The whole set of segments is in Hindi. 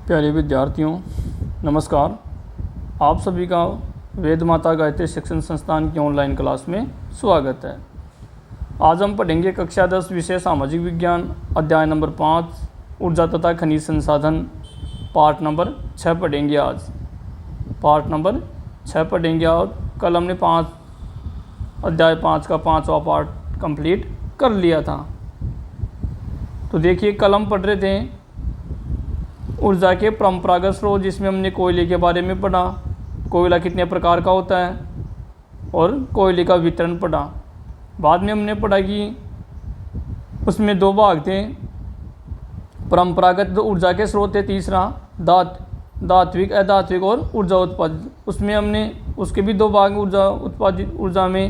प्यारे विद्यार्थियों, नमस्कार। आप सभी का वेद माता गायत्री शिक्षण संस्थान की ऑनलाइन क्लास में स्वागत है। आज हम पढ़ेंगे कक्षा 10 विषय सामाजिक विज्ञान, अध्याय नंबर 5 ऊर्जा तथा खनिज संसाधन, पार्ट नंबर 6 पढ़ेंगे आज। पार्ट नंबर 6 पढ़ेंगे आज। कल हमने अध्याय 5 का 5वां पार्ट कंप्लीट कर लिया था। तो देखिए, कल हम पढ़ रहे थे ऊर्जा के परंपरागत स्रोत, जिसमें हमने कोयले के बारे में पढ़ा, कोयला कितने प्रकार का होता है और कोयले का वितरण पढ़ा। बाद में हमने पढ़ा कि उसमें दो भाग थे, परंपरागत ऊर्जा के स्रोत थे, तीसरा धात्विक अधात्विक और ऊर्जा उत्पादित। उसमें हमने उसके भी दो भाग ऊर्जा में,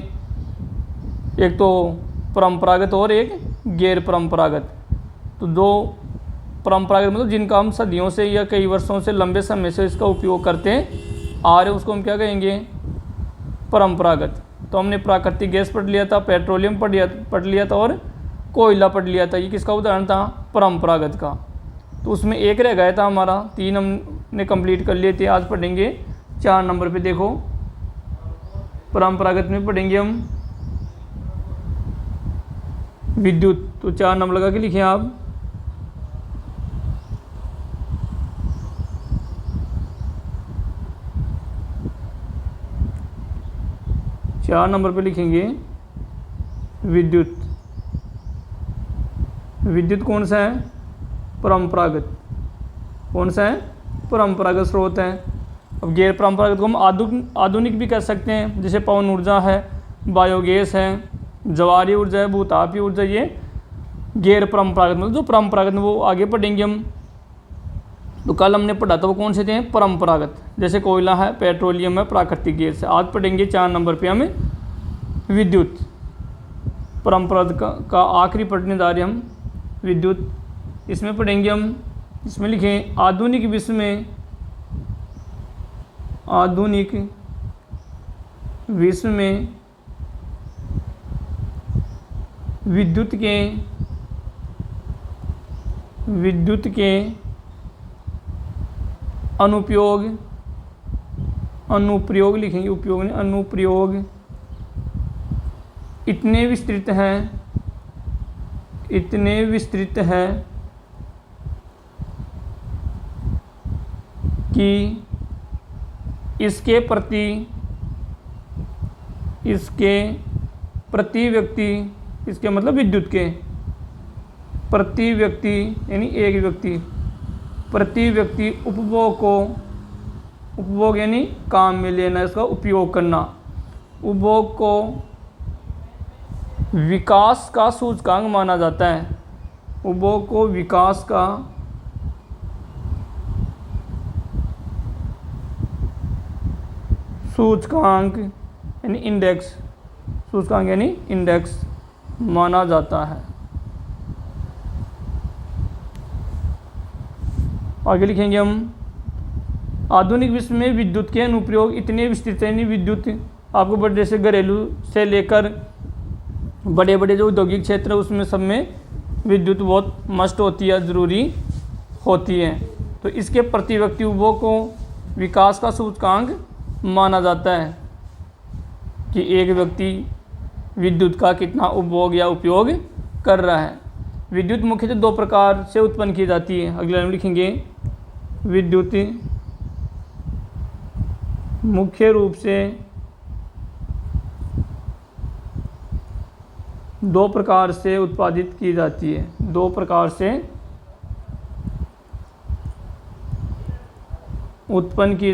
एक तो परंपरागत और एक गैर परंपरागत। तो दो परंपरागत मतलब जिनका हम सदियों से या कई वर्षों से, लंबे समय से इसका उपयोग करते आ रहे, उसको हम क्या कहेंगे, परंपरागत। तो हमने प्राकृतिक गैस पढ़ लिया था, पेट्रोलियम पढ़ लिया था और कोयला पढ़ लिया था। ये किसका उदाहरण था, परंपरागत का। तो उसमें एक रह गया था हमारा, 3 हमने कंप्लीट कर लिए थे। आज पढ़ेंगे 4 नंबर पे। देखो, परंपरागत में पढ़ेंगे हम विद्युत। तो 4 नंबर लगा के लिखें आप। चार नंबर पे लिखेंगे विद्युत। विद्युत कौन सा है, परंपरागत। कौन सा है, परंपरागत स्रोत है। अब गैर परंपरागत को हम आधुनिक भी कह सकते हैं, जैसे पवन ऊर्जा है, बायोगैस है, ज्वारीय ऊर्जा है, भूतापीय ऊर्जा। ये गैर परंपरागत मतलब जो परंपरागत, वो आगे पढ़ेंगे हम। तो कल हमने पढ़ा था वो कौन से थे, परंपरागत, जैसे कोयला है, पेट्रोलियम है, प्राकृतिक गैस है। आज पढ़ेंगे 4 नंबर पे हमें विद्युत। परंपरागत का आखिरी पढ़ने जा रहे हम विद्युत। इसमें पढ़ेंगे हम, इसमें लिखें आधुनिक विश्व में, आधुनिक विश्व में विद्युत के अनुप्रयोग लिखेंगे, उपयोग नहीं, अनुप्रयोग इतने विस्तृत हैं कि इसके प्रति व्यक्ति, इसके मतलब विद्युत के प्रति व्यक्ति यानी एक व्यक्ति, प्रति व्यक्ति उपभोग यानी काम में लेना, इसका उपयोग करना, उपभोग को विकास का सूचकांक माना जाता है। उपभोग को विकास का सूचकांक यानी इंडेक्स, सूचकांक यानी इंडेक्स माना जाता है। आगे लिखेंगे हम, आधुनिक विश्व में विद्युत के अनुप्रयोग इतने विस्तृत हैं, यानी विद्युत आपको बड़े, जैसे घरेलू से लेकर बड़े बड़े जो औद्योगिक क्षेत्र है, उसमें सब में विद्युत बहुत मस्ट होती है, ज़रूरी होती है। तो इसके प्रति व्यक्ति उपभोग को विकास का सूचकांक माना जाता है कि एक व्यक्ति विद्युत का कितना उपभोग या उपयोग कर रहा है। विद्युत मुख्यतः 2 प्रकार से उत्पन्न की जाती है। अगले में लिखेंगे विद्युत मुख्य रूप से 2 प्रकार से उत्पादित की जाती है। 2 प्रकार से उत्पन्न की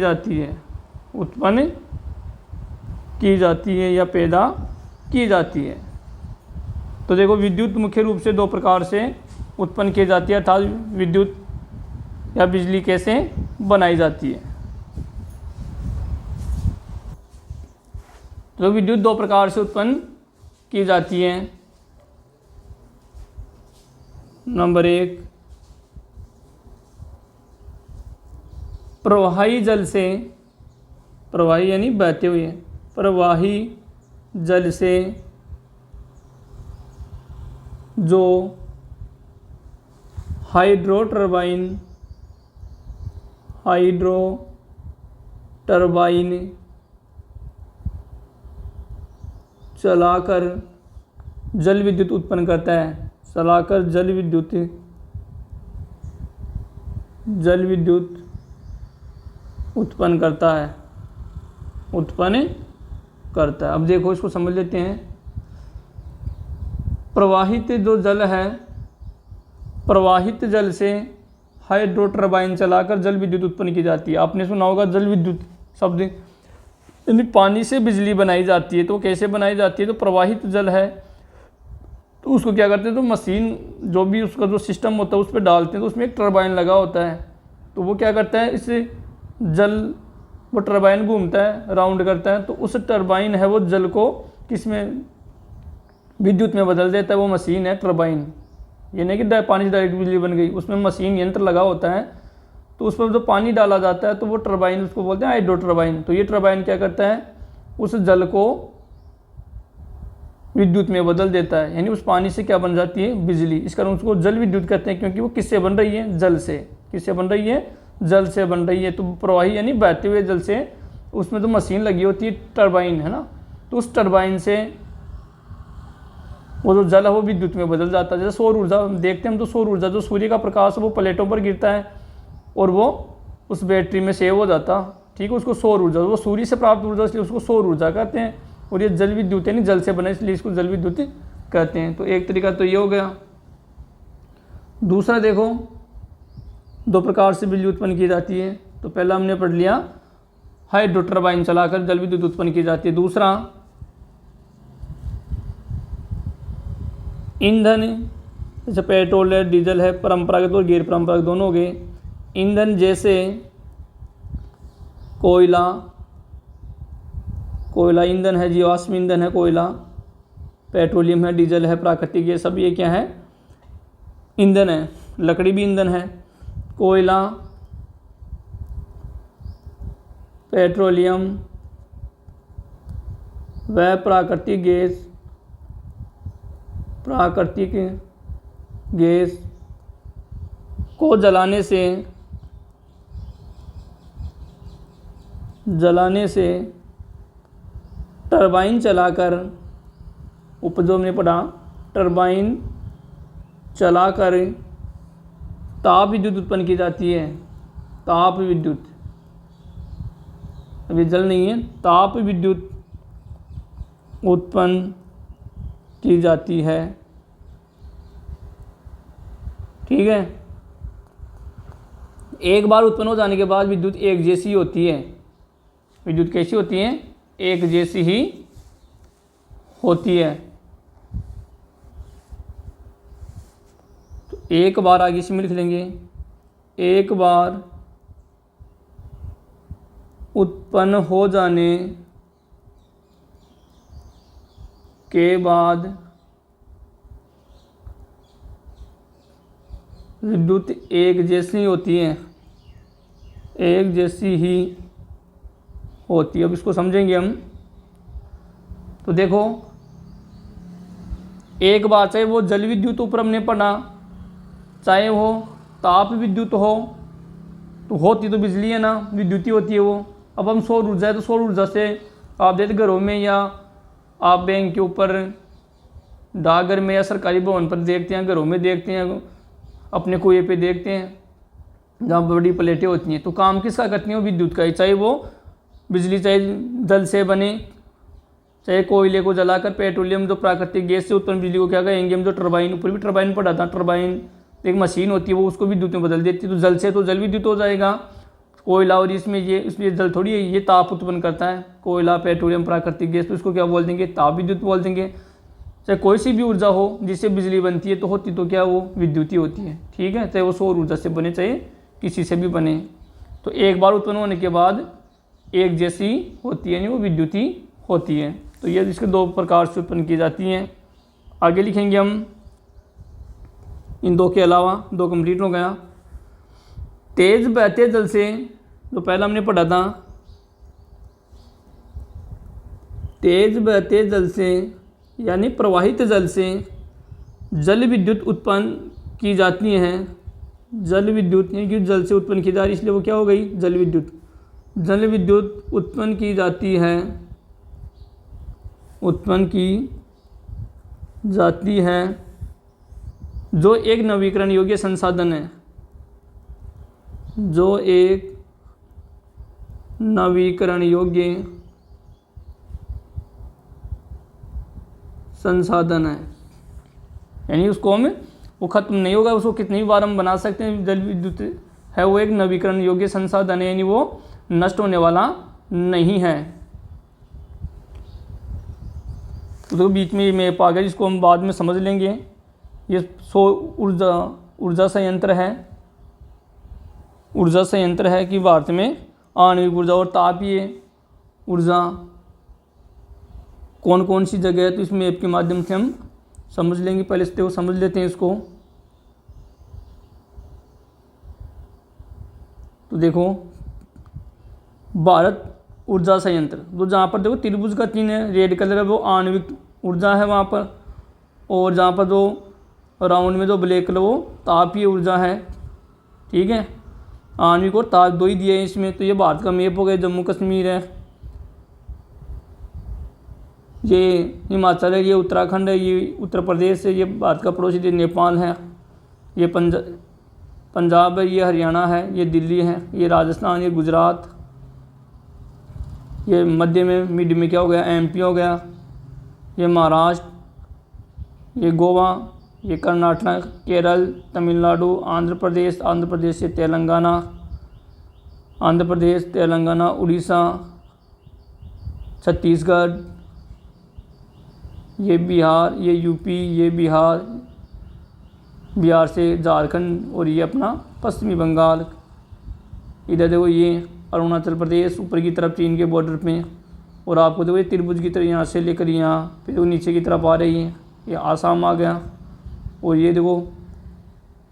जाती है या पैदा की जाती है। तो देखो, विद्युत मुख्य रूप से 2 प्रकार से उत्पन्न की जाती है, अर्थात विद्युत या बिजली कैसे बनाई जाती है। तो विद्युत 2 प्रकार से उत्पन्न की जाती है। नंबर 1, प्रवाही जल से, प्रवाही यानी बहते हुए, प्रवाही जल से जो हाइड्रो टरबाइन हाइड्रो टरबाइन चलाकर जल विद्युत उत्पन्न करता है, चलाकर जल विद्युत उत्पन्न करता है, अब देखो इसको समझ लेते हैं। प्रवाहित जो जल है, प्रवाहित जल से हाइड्रो टरबाइन चलाकर जल विद्युत उत्पन्न की जाती है। आपने सुना होगा जल विद्युत शब्द, यानी पानी से बिजली बनाई जाती है। तो कैसे बनाई जाती है? तो प्रवाहित जल है तो उसको क्या करते हैं, तो मशीन जो भी उसका जो सिस्टम होता है उस पर डालते हैं, तो उसमें एक टरबाइन लगा होता है। तो वो क्या करता है, इससे जल, वो टरबाइन घूमता है, राउंड करता है, तो उस टरबाइन है वो जल को किसमें, विद्युत में बदल देता है। वो मशीन है टरबाइन। ये नहीं कि पानी से डायरेक्ट बिजली बन गई, उसमें मशीन यंत्र लगा होता है, तो उस पर जो पानी डाला जाता है तो वो टरबाइन, उसको बोलते हैं हाइड्रो टरबाइन। तो ये टरबाइन क्या करता है, उस जल को विद्युत में बदल देता है, यानी उस पानी से क्या बन जाती है, बिजली। इस कारण उसको जल विद्युत कहते हैं, क्योंकि वो किससे बन रही है, जल से। किससे बन रही है, जल से बन रही है। तो प्रवाही यानी बहते हुए जल से, उसमें तो मशीन लगी होती है टरबाइन, है ना, तो उस टरबाइन से वो जो जल है वो विद्युत में बदल जाता है। जैसे सौर ऊर्जा देखते हैं हम, तो सौर ऊर्जा जो सूर्य का प्रकाश है वो प्लेटों पर गिरता है और वो उस बैटरी में सेव हो जाता, ठीक है, उसको सौर ऊर्जा, वो सूर्य से प्राप्त ऊर्जा, इसलिए उसको सौर ऊर्जा कहते हैं। और ये जल विद्युत यानी जल से बना, इसलिए इसको जल विद्युत कहते हैं। तो एक तरीका तो ये हो गया। दूसरा देखो, दो प्रकार से बिजली उत्पन्न की जाती है। तो पहला हमने पढ़ लिया हाइड्रो टरबाइन चलाकर जल विद्युत उत्पन्न की जाती है। दूसरा ईंधन, जैसे पेट्रोल है, डीजल है, परंपरागत और गैर परंपरागत दोनों हो गए। ईंधन जैसे कोयला ईंधन है, जीवाश्म ईंधन है कोयला, पेट्रोलियम है, डीजल है, प्राकृतिक, ये सब ये क्या है, ईंधन है। लकड़ी भी ईंधन है। कोयला, पेट्रोलियम व प्राकृतिक गैस को जलाने से टरबाइन चलाकर, उपजों में पढ़ा, टरबाइन चलाकर ताप विद्युत उत्पन्न की जाती है। ताप विद्युत, अभी जल नहीं है, ताप विद्युत उत्पन्न की जाती है, ठीक है। एक बार उत्पन्न हो जाने के बाद विद्युत एक जैसी होती है। विद्युत कैसी होती है, एक जैसी ही होती है। तो एक बार आगे इसमें लिख लेंगे, एक बार उत्पन्न हो जाने के बाद विद्युत एक जैसी होती है, एक जैसी ही होती है। अब इसको समझेंगे हम। तो देखो, एक बार चाहे वो जल विद्युत ऊपर हमने पढ़ा, चाहे वो ताप विद्युत हो, तो होती तो बिजली है ना, विद्युत ही होती है वो। अब हम सौर ऊर्जा है, तो सौर ऊर्जा से आप देखते घरों में, या आप बैंक के ऊपर, डाकघर में, या सरकारी भवन पर देखते हैं, घरों में देखते हैं, अपने कुएं पे देखते हैं, जहाँ बड़ी प्लेटें होती हैं। तो काम किसका करती हैं, विद्युत का ही। चाहे वो बिजली, चाहे जल से बने, चाहे कोयले को जलाकर, पेट्रोलियम जो प्राकृतिक गैस से उत्पन्न बिजली को क्या कहेंगे हम, जो टरबाइन, ऊपर भी टरबाइन पढ़ा था। टरबाइन एक मशीन होती है, वो उसको विद्युत में बदल देती है। तो जल से तो जल विद्युत हो जाएगा, कोयला, और इसमें ये, इसलिए जल थोड़ी है, ये ताप उत्पन्न करता है। कोयला, पेट्रोलियम, प्राकृतिक गैस, तो इसको क्या बोल देंगे, ताप विद्युत बोल देंगे। चाहे कोई सी भी ऊर्जा हो जिससे बिजली बनती है, तो होती तो क्या, वो विद्युत ही होती है, ठीक है। चाहे वो सौर ऊर्जा से बने, चाहे किसी से भी बने। तो एक बार उत्पन्न होने के बाद एक जैसी होती है, यानी वो विद्युत ही होती है। तो ये इसके दो प्रकार से उत्पन्न की जाती हैं। आगे लिखेंगे हम, इन दो के अलावा, दो कंप्लीट हो गया। तेज बहते जल से, जो पहला हमने पढ़ा था, तेज बहते जल से यानी प्रवाहित जल से जल विद्युत उत्पन्न की जाती हैं, जल विद्युत, यानी कि जल से उत्पन्न की जा रही, इसलिए वो क्या हो गई, जल विद्युत। जल विद्युत उत्पन्न की जाती है, उत्पन्न की जाती है जो एक नवीकरण योग्य संसाधन है, जो एक नवीकरण योग्य संसाधन है। यानी उसको हम, वो खत्म नहीं होगा, उसको कितनी बार हम बना सकते हैं। जल विद्युत है वो एक नवीकरण योग्य संसाधन है, यानी वो नष्ट होने वाला नहीं है। तो बीच में ये मैप आ गया जिसको हम बाद में समझ लेंगे। ये सौर ऊर्जा संयंत्र है, ऊर्जा संयंत्र है कि भारत में आणविक ऊर्जा और तापीय ऊर्जा कौन कौन सी जगह है, तो इस मैप के माध्यम से हम समझ लेंगे। पहले से वो समझ लेते हैं इसको। तो देखो भारत ऊर्जा संयंत्र, तो जहाँ पर देखो त्रिभुज का चिन्ह है, रेड कलर है, वो आणविक ऊर्जा है वहाँ पर, और जहाँ पर जो राउंड में जो ब्लैक कलर वो तापीय ऊर्जा है। ठीक है, आणविक और ताप दो ही दिए हैं इसमें। तो ये भारत का मैप हो गया, जम्मू कश्मीर है, ये हिमाचल है, ये उत्तराखंड है, ये उत्तर प्रदेश है, ये भारत का पड़ोसी देश नेपाल है, ये पंजाब है, ये हरियाणा है, ये दिल्ली है, ये राजस्थान, ये गुजरात, ये मध्य में मिड में क्या हो गया, एमपी हो गया, ये महाराष्ट्र, ये गोवा, ये कर्नाटक, केरल, तमिलनाडु, आंध्र प्रदेश से तेलंगाना, आंध्र प्रदेश, तेलंगाना, उड़ीसा, छत्तीसगढ़, ये बिहार, ये यूपी, ये बिहार से झारखंड, और ये अपना पश्चिमी बंगाल। इधर देखो ये अरुणाचल प्रदेश ऊपर की तरफ चीन के बॉर्डर पे, और आपको देखो ये त्रिभुज की तरह यहाँ से लेकर यहाँ फिर वो नीचे की तरफ आ रही है, ये आसाम आ गया। और ये देखो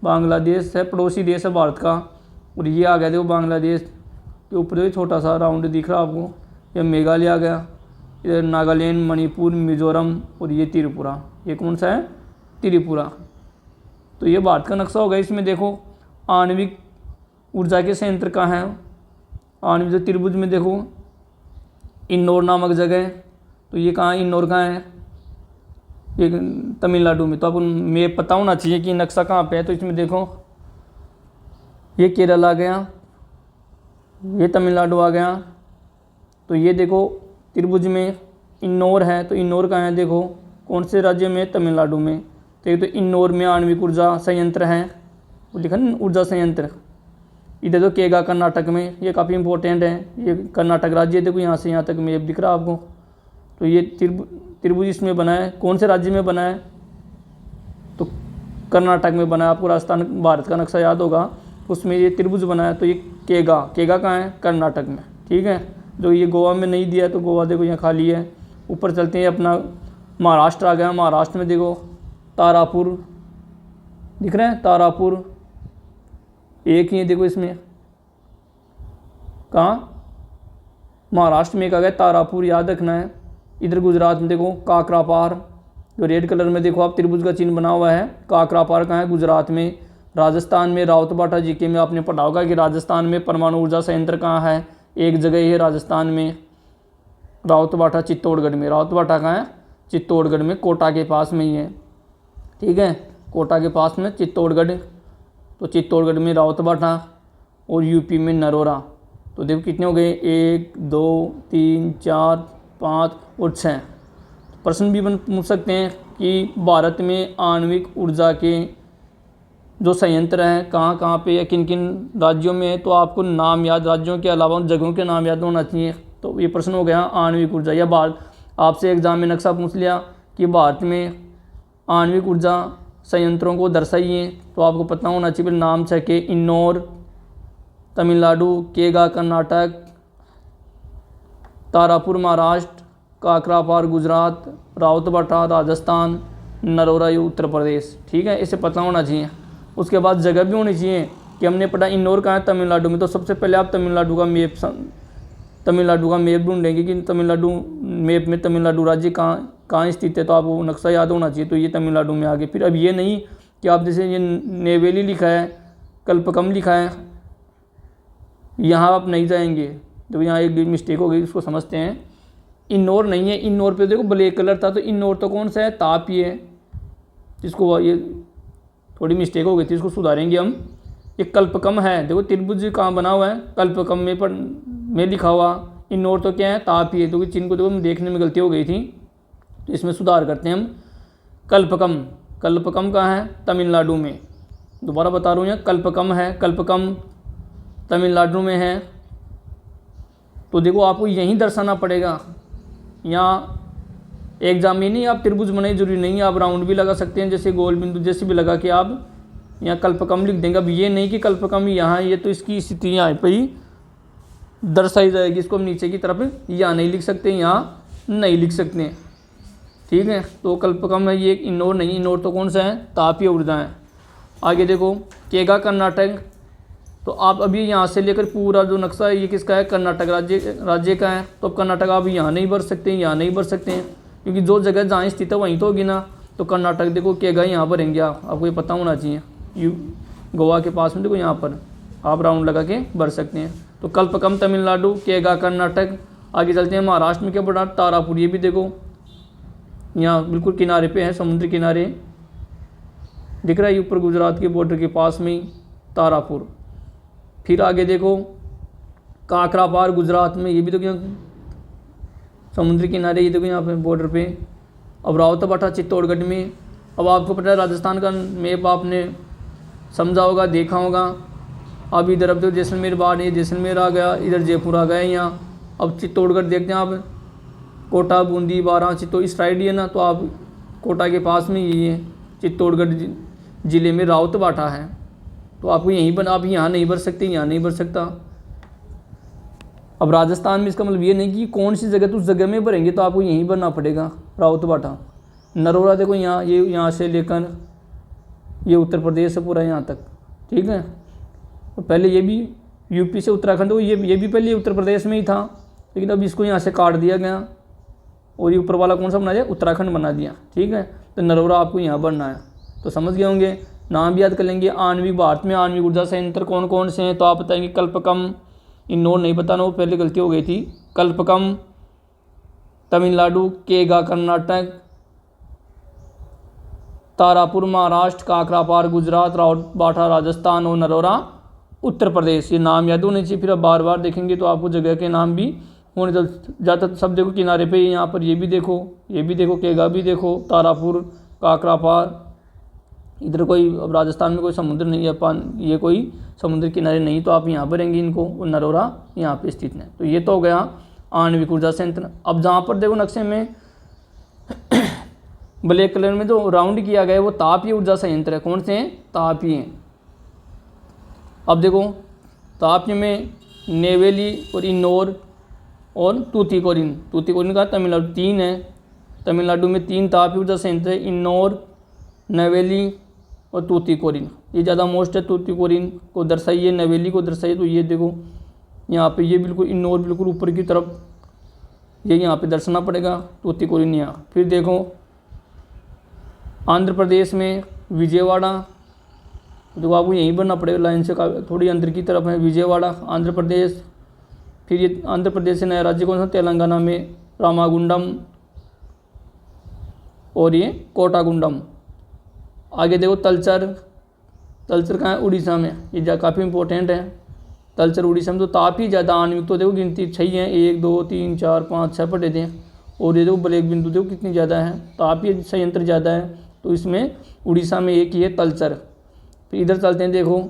बांग्लादेश है, पड़ोसी देश है भारत का, और ये आ गया देखो बांग्लादेश के ऊपर देखो छोटा सा राउंड दिख रहा है आपको, ये मेघालय आ गया, इधर नागालैंड, मणिपुर, मिजोरम, और ये त्रिपुरा, ये कौन सा है, त्रिपुरा। तो ये भारत का नक्शा होगा। इसमें देखो आणविक ऊर्जा के संयंत्र कहाँ है, आणविक जो त्रिभुज में देखो इन्नौर नामक जगह, तो ये कहाँ, इन्नौर कहाँ है, ये तमिलनाडु में। तो आपको मैप पता होना चाहिए कि नक्शा कहाँ पे है। तो इसमें देखो ये केरल आ गया, ये तमिलनाडु आ गया, तो ये देखो त्रिभुज में इन्नौर है, तो इन्नौर कहाँ है, देखो कौन से राज्य में, तमिलनाडु में। तो एक तो इन्नौर में आणविक ऊर्जा संयंत्र है, वो लिखा ना ऊर्जा संयंत्र। इधर तो केगा कर्नाटक में, ये काफ़ी इंपॉर्टेंट है, ये कर्नाटक राज्य देखो यहाँ से यहाँ तक मैप दिख रहा है आपको। तो ये त्रिभुज इसमें बना है, कौन से राज्य में बना है, तो कर्नाटक में बना है। आपको राजस्थान भारत का नक्शा याद होगा, उसमें ये त्रिभुज बना है। तो ये केगा कहाँ है, कर्नाटक में। ठीक है, जो ये गोवा में नहीं दिया है, तो गोवा देखो यहाँ खाली है। ऊपर चलते हैं, अपना महाराष्ट्र आ गया, महाराष्ट्र में देखो तारापुर दिख रहे हैं, तारापुर एक ही है देखो इसमें, कहाँ, महाराष्ट्र में एक आ गया तारापुर, याद रखना है। इधर गुजरात में देखो काकरापार, जो रेड कलर में देखो आप त्रिभुज का चिन्ह बना हुआ है, काकरापार कहाँ है, गुजरात में। राजस्थान में रावतबाटा जीके में आपने पढ़ा होगा कि राजस्थान में परमाणु ऊर्जा संयंत्र कहाँ है, एक जगह है राजस्थान में, रावतबाटा चित्तौड़गढ़ में। रावतबाटा कहाँ है, चित्तौड़गढ़ में, कोटा के पास में ही है। ठीक है, कोटा के पास में चित्तौड़गढ़, तो चित्तौड़गढ़ में रावतबाटा, और यूपी में नरोरा। तो देखो कितने हो गए, 1 2 3 4 5 और 6। प्रश्न भी पूछ सकते हैं कि भारत में आणविक ऊर्जा के जो संयंत्र हैं कहाँ कहाँ पे या किन किन राज्यों में है, तो आपको नाम याद, राज्यों के अलावा उन जगहों के नाम याद होना चाहिए। तो ये प्रश्न हो गया आणविक ऊर्जा। या भारत, आपसे एग्जाम में नक्शा पूछ लिया कि भारत में आणविक ऊर्जा संयंत्रों को दर्शाइए, तो आपको पता होना चाहिए नाम के इन्नौर तमिलनाडु, केगा कर्नाटक, तारापुर महाराष्ट्र, काकरापार गुजरात, रावतबाटा राजस्थान, नरोरा उत्तर प्रदेश। ठीक है, इसे पता होना चाहिए। उसके बाद जगह भी होनी चाहिए कि हमने पढ़ा इन्नौर कहाँ है, तमिलनाडु में। तो सबसे पहले आप तमिलनाडु का मैप ढूंढेंगे कि तमिलनाडु मैप में तमिलनाडु राज्य कहाँ स्थित है, तो आपको नक्शा याद होना चाहिए। तो ये तमिलनाडु में आ गए। फिर अब ये नहीं कि आप जैसे ये नेवेली लिखा है कल्पकम लिखा है, यहाँ आप नहीं जाएंगे। देखो यहाँ एक मिस्टेक हो गई, उसको समझते हैं। इन्नौर नहीं है, इन्नौर पे देखो ब्लैक कलर था, तो इन्नौर तो कौन सा है, तापी है। इसको ये थोड़ी मिस्टेक हो गई थी, इसको सुधारेंगे हम। ये कल्पकम है, देखो त्रिभुज कहाँ बना हुआ है, कल्पकम में लिखा हुआ। इन्नौर तो क्या है, तापी है। तो चिन्ह को देखो देखने में गलती हो गई थी, तो इसमें सुधार करते हैं हम। कल्पकम, कल्पकम कहाँ है, तमिलनाडु में। दोबारा बता रहा हूँ, यहाँ कल्पकम है, कल्पकम तमिलनाडु में है। तो देखो आपको यहीं दर्शाना पड़ेगा। यहाँ एग्जाम में नहीं आप त्रिभुज बनाए जरूरी नहीं है, आप राउंड भी लगा सकते हैं, जैसे गोल बिंदु जैसे भी लगा के आप यहाँ कल्पकम लिख देंगे। अब ये नहीं कि कल्पकम यहाँ, ये तो इसकी स्थिति यहाँ पे ही दर्शाई जाएगी। इसको हम नीचे की तरफ यहाँ नहीं लिख सकते, यहाँ नहीं लिख सकते, ठीक है। तो कल्पकम है ये, इन्नौर नहीं। इन्नौर तो कौन सा है, तापीय ऊर्जा है। आगे देखो केगा कर्नाटक, तो आप अभी यहाँ से लेकर पूरा जो नक्शा है ये किसका है, कर्नाटक राज्य का है। तो अब कर्नाटक आप यहाँ नहीं भर सकते, यहाँ नहीं भर सकते हैं, क्योंकि जो जगह जहाँ स्थित है वहीं तो होगी ना। तो कर्नाटक देखो केगा यहाँ भरेंगे आप, आपको ये पता होना चाहिए। गोवा के पास में देखो यहाँ पर आप राउंड लगा के भर सकते हैं। तो कल्पकम तमिलनाडु, केगा कर्नाटक। आगे चलते हैं महाराष्ट्र में क्या पड़ा, तारापुर। ये भी देखो यहाँ बिल्कुल किनारे पे है, समुद्री किनारे दिख रहा है, ऊपर गुजरात के बॉर्डर के पास में ही तारापुर। फिर आगे देखो काकरापार गुजरात में, ये भी देखो यहाँ समुद्री किनारे, ये देखो यहाँ पे बॉर्डर पे। अब रावतबाटा चित्तौड़गढ़ में। अब आपको पता है राजस्थान का मैप आपने समझा होगा, देखा होगा। अब इधर अब देखो जैसलमेर बाढ़, ये जैसलमेर आ गया, इधर जयपुर आ गया यहाँ। अब चित्तौड़गढ़ देखते हैं आप, कोटा बूंदी बारां चित्तौड़ इस साइड ही है ना, तो आप कोटा के पास में ये है चित्तौड़गढ़ ज़िले में रावतबाटा है। तो आपको यहीं पर, आप यहाँ नहीं भर सकते, यहाँ नहीं भर सकता। अब राजस्थान में इसका मतलब ये नहीं कि कौन सी जगह तो उस जगह में भरेंगे, तो आपको यहीं भरना पड़ेगा रावतबाटा। नरोरा देखो यहाँ, ये यहाँ से लेकर ये उत्तर प्रदेश से पूरा यहाँ तक, ठीक है। तो पहले ये भी यूपी से उत्तराखंड, तो ये भी पहले उत्तर प्रदेश में ही था, लेकिन अब इसको यहाँ से काट दिया गया और ये ऊपर वाला कौन सा बना दिया, उत्तराखंड बना दिया, ठीक है। तो नरोरा आपको यहाँ भरना है। तो समझ गए होंगे, नाम भी याद कर लेंगे। आणविक, भारत में आणविक ऊर्जा संयंत्र कौन कौन से हैं, तो आप बताएंगे कल्पकम। इन्नौर नहीं बताना, वो पहले गलती हो गई थी। कल्पकम तमिलनाडु, केगा कर्नाटक, तारापुर महाराष्ट्र, काकरापार गुजरात, रावतबाटा राजस्थान और नरोरा उत्तर प्रदेश। ये नाम याद होने चाहिए, फिर आप बार बार देखेंगे तो आपको जगह के नाम भी होने ज़्यादा। सब देखो किनारे पे, यहाँ पर ये भी देखो, ये भी देखो, केगा भी देखो, तारापुर, काकरापार। इधर कोई, अब राजस्थान में कोई समुद्र नहीं है, ये कोई समुद्र किनारे नहीं, तो आप यहाँ भरेंगे इनको। और नरोरा यहाँ पे स्थित है। तो ये तो हो गया आणविक ऊर्जा संयंत्र। अब जहाँ पर देखो नक्शे में ब्लैक कलर में जो राउंड किया गया है वो तापीय ऊर्जा संयंत्र है। कौन से हैं, तापीय। अब देखो तापीय में नेवेली और इन्नौर और तूतीकोरिन। तूतीकोरिन का तमिलनाडु 3 है, तमिलनाडु में 3 तापीय ऊर्जा संयंत्र है, इन्नौर, नेवेली और तूतीकोरिन। ये ज़्यादा मोस्ट है, तूतीकोरिन को दर्शाइए, नेवेली को दर्शाइए। तो ये देखो यहाँ पे ये बिल्कुल इन्नौर बिल्कुल ऊपर की तरफ, ये यहाँ पे दर्शाना पड़ेगा, तूतीकोरिन यहाँ। फिर देखो आंध्र प्रदेश में विजयवाड़ा, तो आपको यहीं बनना पड़ेगा, लाइन से थोड़ी अंदर की तरफ है विजयवाड़ा, आंध्र प्रदेश। फिर ये आंध्र प्रदेश से नया राज्य कौन सा, तेलंगाना में रामागुंडम और ये कोटागुंडम। आगे देखो तलचर, तलचर कहाँ है, उड़ीसा में। ये काफ़ी इंपॉर्टेंट है, तलचर उड़ीसा में। तो तापी ज़्यादा आणविक, तो देखो गिनती 6 हैं, 1 2 3 4 5 6 पढ़े थे। और ये देखो ब्लैक बिंदु देखो कितनी ज़्यादा है, तापीय संयंत्र ज़्यादा है। तो इसमें उड़ीसा में एक ही है तलचर। फिर इधर चलते हैं, देखो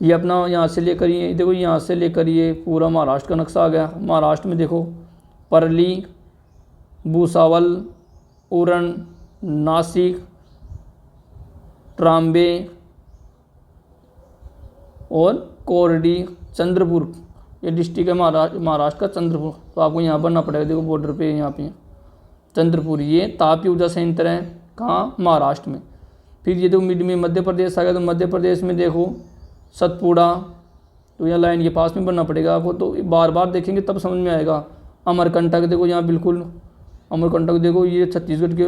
ये अपना यहाँ से लेकर ये देखो, यहाँ से लेकर ये पूरा महाराष्ट्र का नक्शा आ गया। महाराष्ट्र में देखो परली, भूसावल, उरण, नासिक, ट्राम्बे और कोरडी, चंद्रपुर। ये डिस्ट्रिक्ट है महाराष्ट्र का, चंद्रपुर। तो आपको यहाँ बनना पड़ेगा, देखो बॉर्डर पे यहाँ पे चंद्रपुर। ये तापीय ऊर्जा संयंत्र है, कहाँ, महाराष्ट्र में। फिर ये देखो मिड में मध्य प्रदेश आ गया, तो मध्य प्रदेश में देखो सतपुड़ा। तो यहाँ लाइन के पास में बनना पड़ेगा आपको, तो बार बार देखेंगे तब समझ में आएगा। अमरकंटक देखो यहाँ बिल्कुल, अमरकंटक देखो ये छत्तीसगढ़ के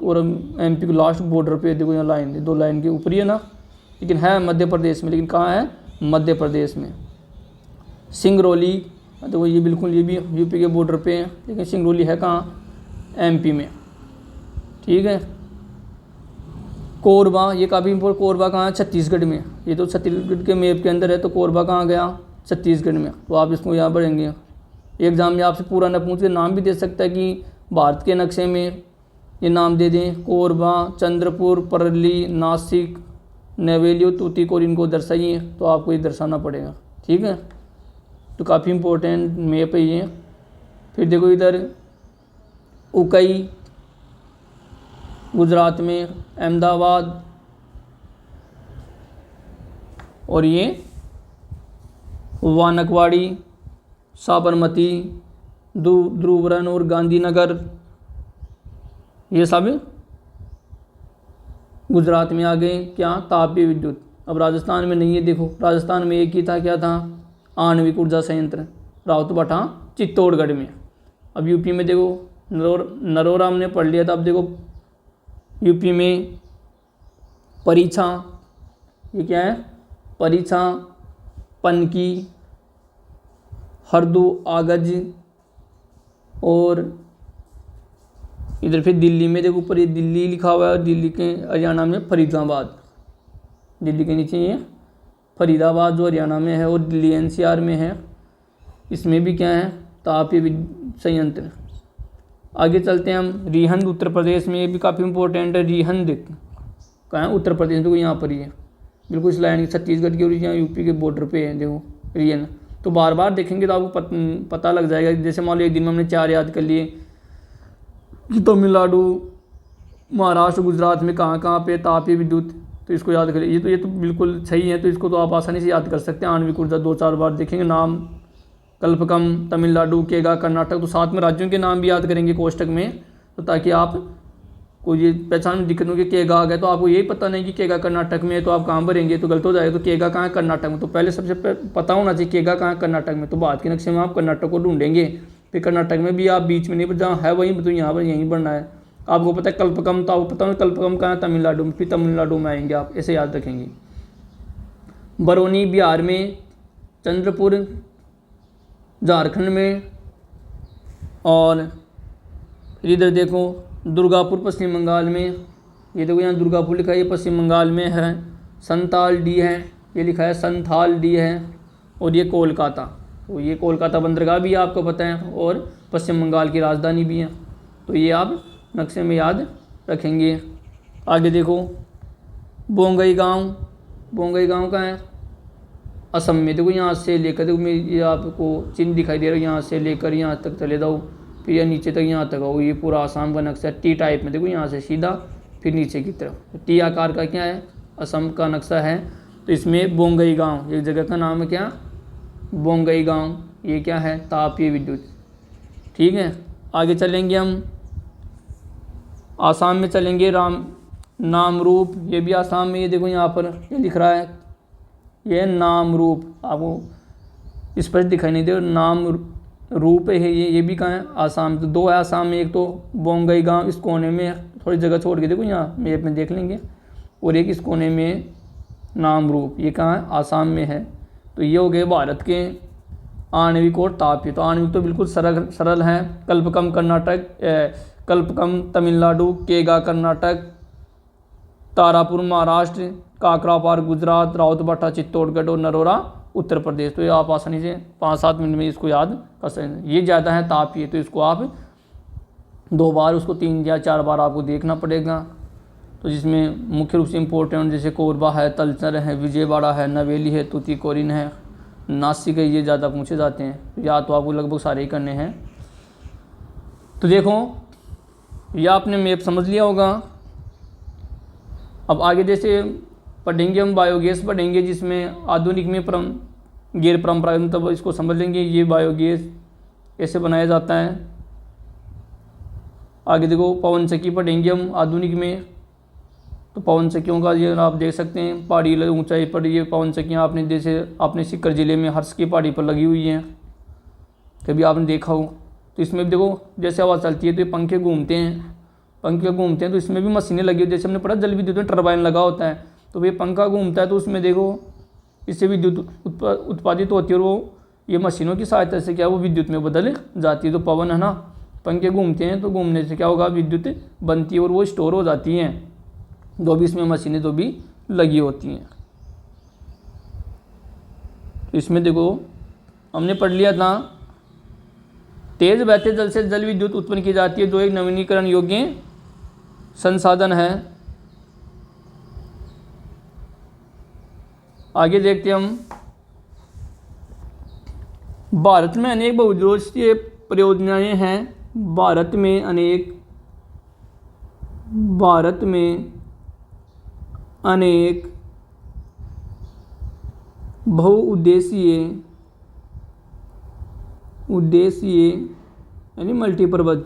और MP के लास्ट बॉर्डर पे देखो, यहाँ लाइन 2 लाइन के ऊपर ही है ना, लेकिन है मध्य प्रदेश में, लेकिन कहाँ है, मध्य प्रदेश में। सिंगरौली, तो ये बिल्कुल ये भी यूपी के बॉर्डर पे है, लेकिन सिंगरौली है कहाँ, एमपी में, ठीक है। कोरबा, ये काफ़ी इम्पोर्टेंट, कोरबा कहाँ है, छत्तीसगढ़ में। ये तो छत्तीसगढ़ के मैप के अंदर है, तो कोरबा कहाँ गया, छत्तीसगढ़ में। तो आप इसको यहाँ पढ़ेंगे। एग्ज़ाम में आपसे पूरा न पूछ के नाम भी दे सकता है कि भारत के नक्शे में ये नाम दे दें, कोरबा, चंद्रपुर, परली, नासिक, नवेली और तूतीकोरिन को दर्शाइए, तो आपको ये दर्शाना पड़ेगा, ठीक है। तो काफ़ी इम्पोर्टेंट मैप है ये। फिर देखो इधर उकई गुजरात में, अहमदाबाद, और ये वानकवाड़ी, साबरमती, ध्रुवरन और गांधीनगर, ये सब गुजरात में आ गए। क्या, तापीय विद्युत। अब राजस्थान में नहीं है, देखो राजस्थान में एक ही था, क्या था, आणविक ऊर्जा संयंत्र, रावतभाटा चित्तौड़गढ़ में। अब यूपी में देखो नरोरा हमने पढ़ लिया था। अब देखो यूपी में परीक्षा, ये क्या है, परीक्षा, पनकी, हरदू, आगज, और इधर फिर दिल्ली में देखो ऊपर ये दिल्ली लिखा हुआ है, और दिल्ली के हरियाणा में फरीदाबाद, दिल्ली के नीचे ये फरीदाबाद जो हरियाणा में है, और दिल्ली एनसीआर में है। इसमें भी क्या है, तापीय संयंत्र। आगे चलते हैं हम, रिहंद उत्तर प्रदेश में, ये भी काफ़ी इंपॉर्टेंट है। रिहंद कहाँ है, उत्तर प्रदेश, देखो यहाँ पर ही है, बिल्कुल इस लाइन छत्तीसगढ़ की और यहाँ यूपी के बॉर्डर पे है, देखो रिहंद। तो बार बार देखेंगे तो आपको पता लग जाएगा। जैसे मान लो एक दिन में हमने 4 याद कर लिए कि तमिलनाडु, महाराष्ट्र, गुजरात में कहाँ कहाँ पे तापीय विद्युत, तो इसको याद करिए। ये तो बिल्कुल सही है, तो इसको तो आप आसानी से याद कर सकते हैं। आणविक ऊर्जा 2-4 बार देखेंगे नाम, कल्पकम, तमिलनाडु, केगा, कर्नाटक, तो साथ में राज्यों के नाम भी याद करेंगे कोष्टक में, तो ताकि आप को ये पहचान में दिक्कत होगी। केगा आ गया तो आपको यही पता नहीं कि केगा कर्नाटक में है, तो आप कहाँ भरेंगे, तो गलत हो जाएगा। तो केगा कहाँ है, कर्नाटक में, तो पहले सबसे पता होना चाहिए केगा कहाँ है, कर्नाटक में। तो बाद के नक्शे में आप कर्नाटक को ढूंढेंगे, फिर कर्नाटक में भी आप बीच में नहीं, जहाँ है वहीं, तो यहाँ पर यहीं बढ़ना है। आपको पता है कल्पकम, तो आपको पता है कल्पकम कहाँ है, तमिलनाडु में, फिर तमिलनाडु में आएंगे आप, ऐसे याद रखेंगे। बरौनी बिहार में, चंद्रपुर झारखंड में, और इधर देखो दुर्गापुर पश्चिम बंगाल में। ये देखो यहाँ दुर्गापुर लिखा है, ये पश्चिम बंगाल में है। संताल डी है, ये लिखा है संथाल डी है, और ये कोलकाता, तो ये कोलकाता बंदरगाह भी आपको पता है, और पश्चिम बंगाल की राजधानी भी है। तो ये आप नक्शे में याद रखेंगे। आगे देखो बोंगई गांव, बोंगई गांव का है, असम में। देखो यहाँ से लेकर, देखो ये आपको चिन्ह दिखाई दे रहा है, यहाँ से लेकर यहाँ तक चले जाओ, फिर यह नीचे तक यहाँ तक आओ, ये पूरा आसाम का नक्शा टी टाइप में। देखो यहाँ से सीधा फिर नीचे की तरफ टी आकार का क्या है, असम का नक्शा है। तो इसमें बोंगई गांव, एक जगह का नाम है क्या, बोंगई गांव, ये क्या है, तापीय विद्युत, ठीक है। आगे चलेंगे हम, आसाम में चलेंगे, नामरूप, ये भी आसाम में। ये देखो यहाँ पर ये लिख रहा है, ये नामरूप, आपको स्पष्ट दिखाई नहीं दे, नाम रूप है ये भी कहाँ है, आसाम। तो 2 है आसाम में, एक तो बोंगई गांव इस कोने में, थोड़ी जगह छोड़ के देखो यहाँ मैप में देख लेंगे, और एक इस कोने में नामरूप, ये कहाँ है, आसाम में है। तो ये हो गए भारत के आणविक और तापीय। तो आणविक तो बिल्कुल सरल है, कल्पकम कर्नाटक, कल्पकम तमिलनाडु, केगा कर्नाटक, तारापुर महाराष्ट्र, काकरापार गुजरात, रावतभाटा चित्तौड़गढ़, और नरोरा उत्तर प्रदेश। तो ये आप आसानी से 5-7 मिनट में इसको याद कर सकते हैं। ये ज़्यादा है तापीय, तो इसको आप 2 बार, उसको 3 या 4 बार आपको देखना पड़ेगा। तो जिसमें मुख्य रूप से इम्पोर्टेंट जैसे कोरबा है, तलचर है, विजयवाड़ा है, नवेली है, तूतीकोरिन है, नासिक है, ये ज़्यादा पूछे जाते हैं। तो या तो आपको लगभग सारे ही करने हैं। तो देखो ये आपने मैप समझ लिया होगा। अब आगे जैसे पढ़ेंगे हम बायोगैस पढ़ेंगे, जिसमें आधुनिक में गैर परंपरागत, मतलब इसको समझ लेंगे ये बायोगैस कैसे बनाया जाता है। आगे देखो पवन चक्की पढ़ेंगे हम आधुनिक में। तो पवन चक्कियों का ये आप देख सकते हैं, पहाड़ी ऊंचाई पर ये पवन चक्कियाँ आपने जैसे अपने सीकर ज़िले में हर्ष की पहाड़ी पर लगी हुई हैं, कभी आपने देखा हो। तो इसमें भी देखो जैसे हवा चलती है तो ये पंखे घूमते हैं, तो इसमें भी मशीनें लगी हुई, जैसे हमने पढ़ा जल विद्युत में टरबाइन लगा होता है, तो भाई पंखा घूमता है तो उसमें देखो इससे विद्युत उत्पादित होती है, और वो ये मशीनों की सहायता से क्या वो विद्युत में बदल जाती है। तो पवन है ना, पंखे घूमते हैं तो घूमने से क्या होगा, विद्युत बनती है और वो स्टोर हो जाती हैं, जो भी इसमें मशीनें जो भी लगी होती हैं। तो इसमें देखो हमने पढ़ लिया था, तेज बहते जल से जल विद्युत उत्पन्न की जाती है, जो एक नवीनीकरण योग्य संसाधन है। आगे देखते हैं हम, भारत में अनेक बहुउद्देशीय परियोजनाएं हैं। भारत में अनेक बहुउद्देशीय यानी मल्टीपर्पज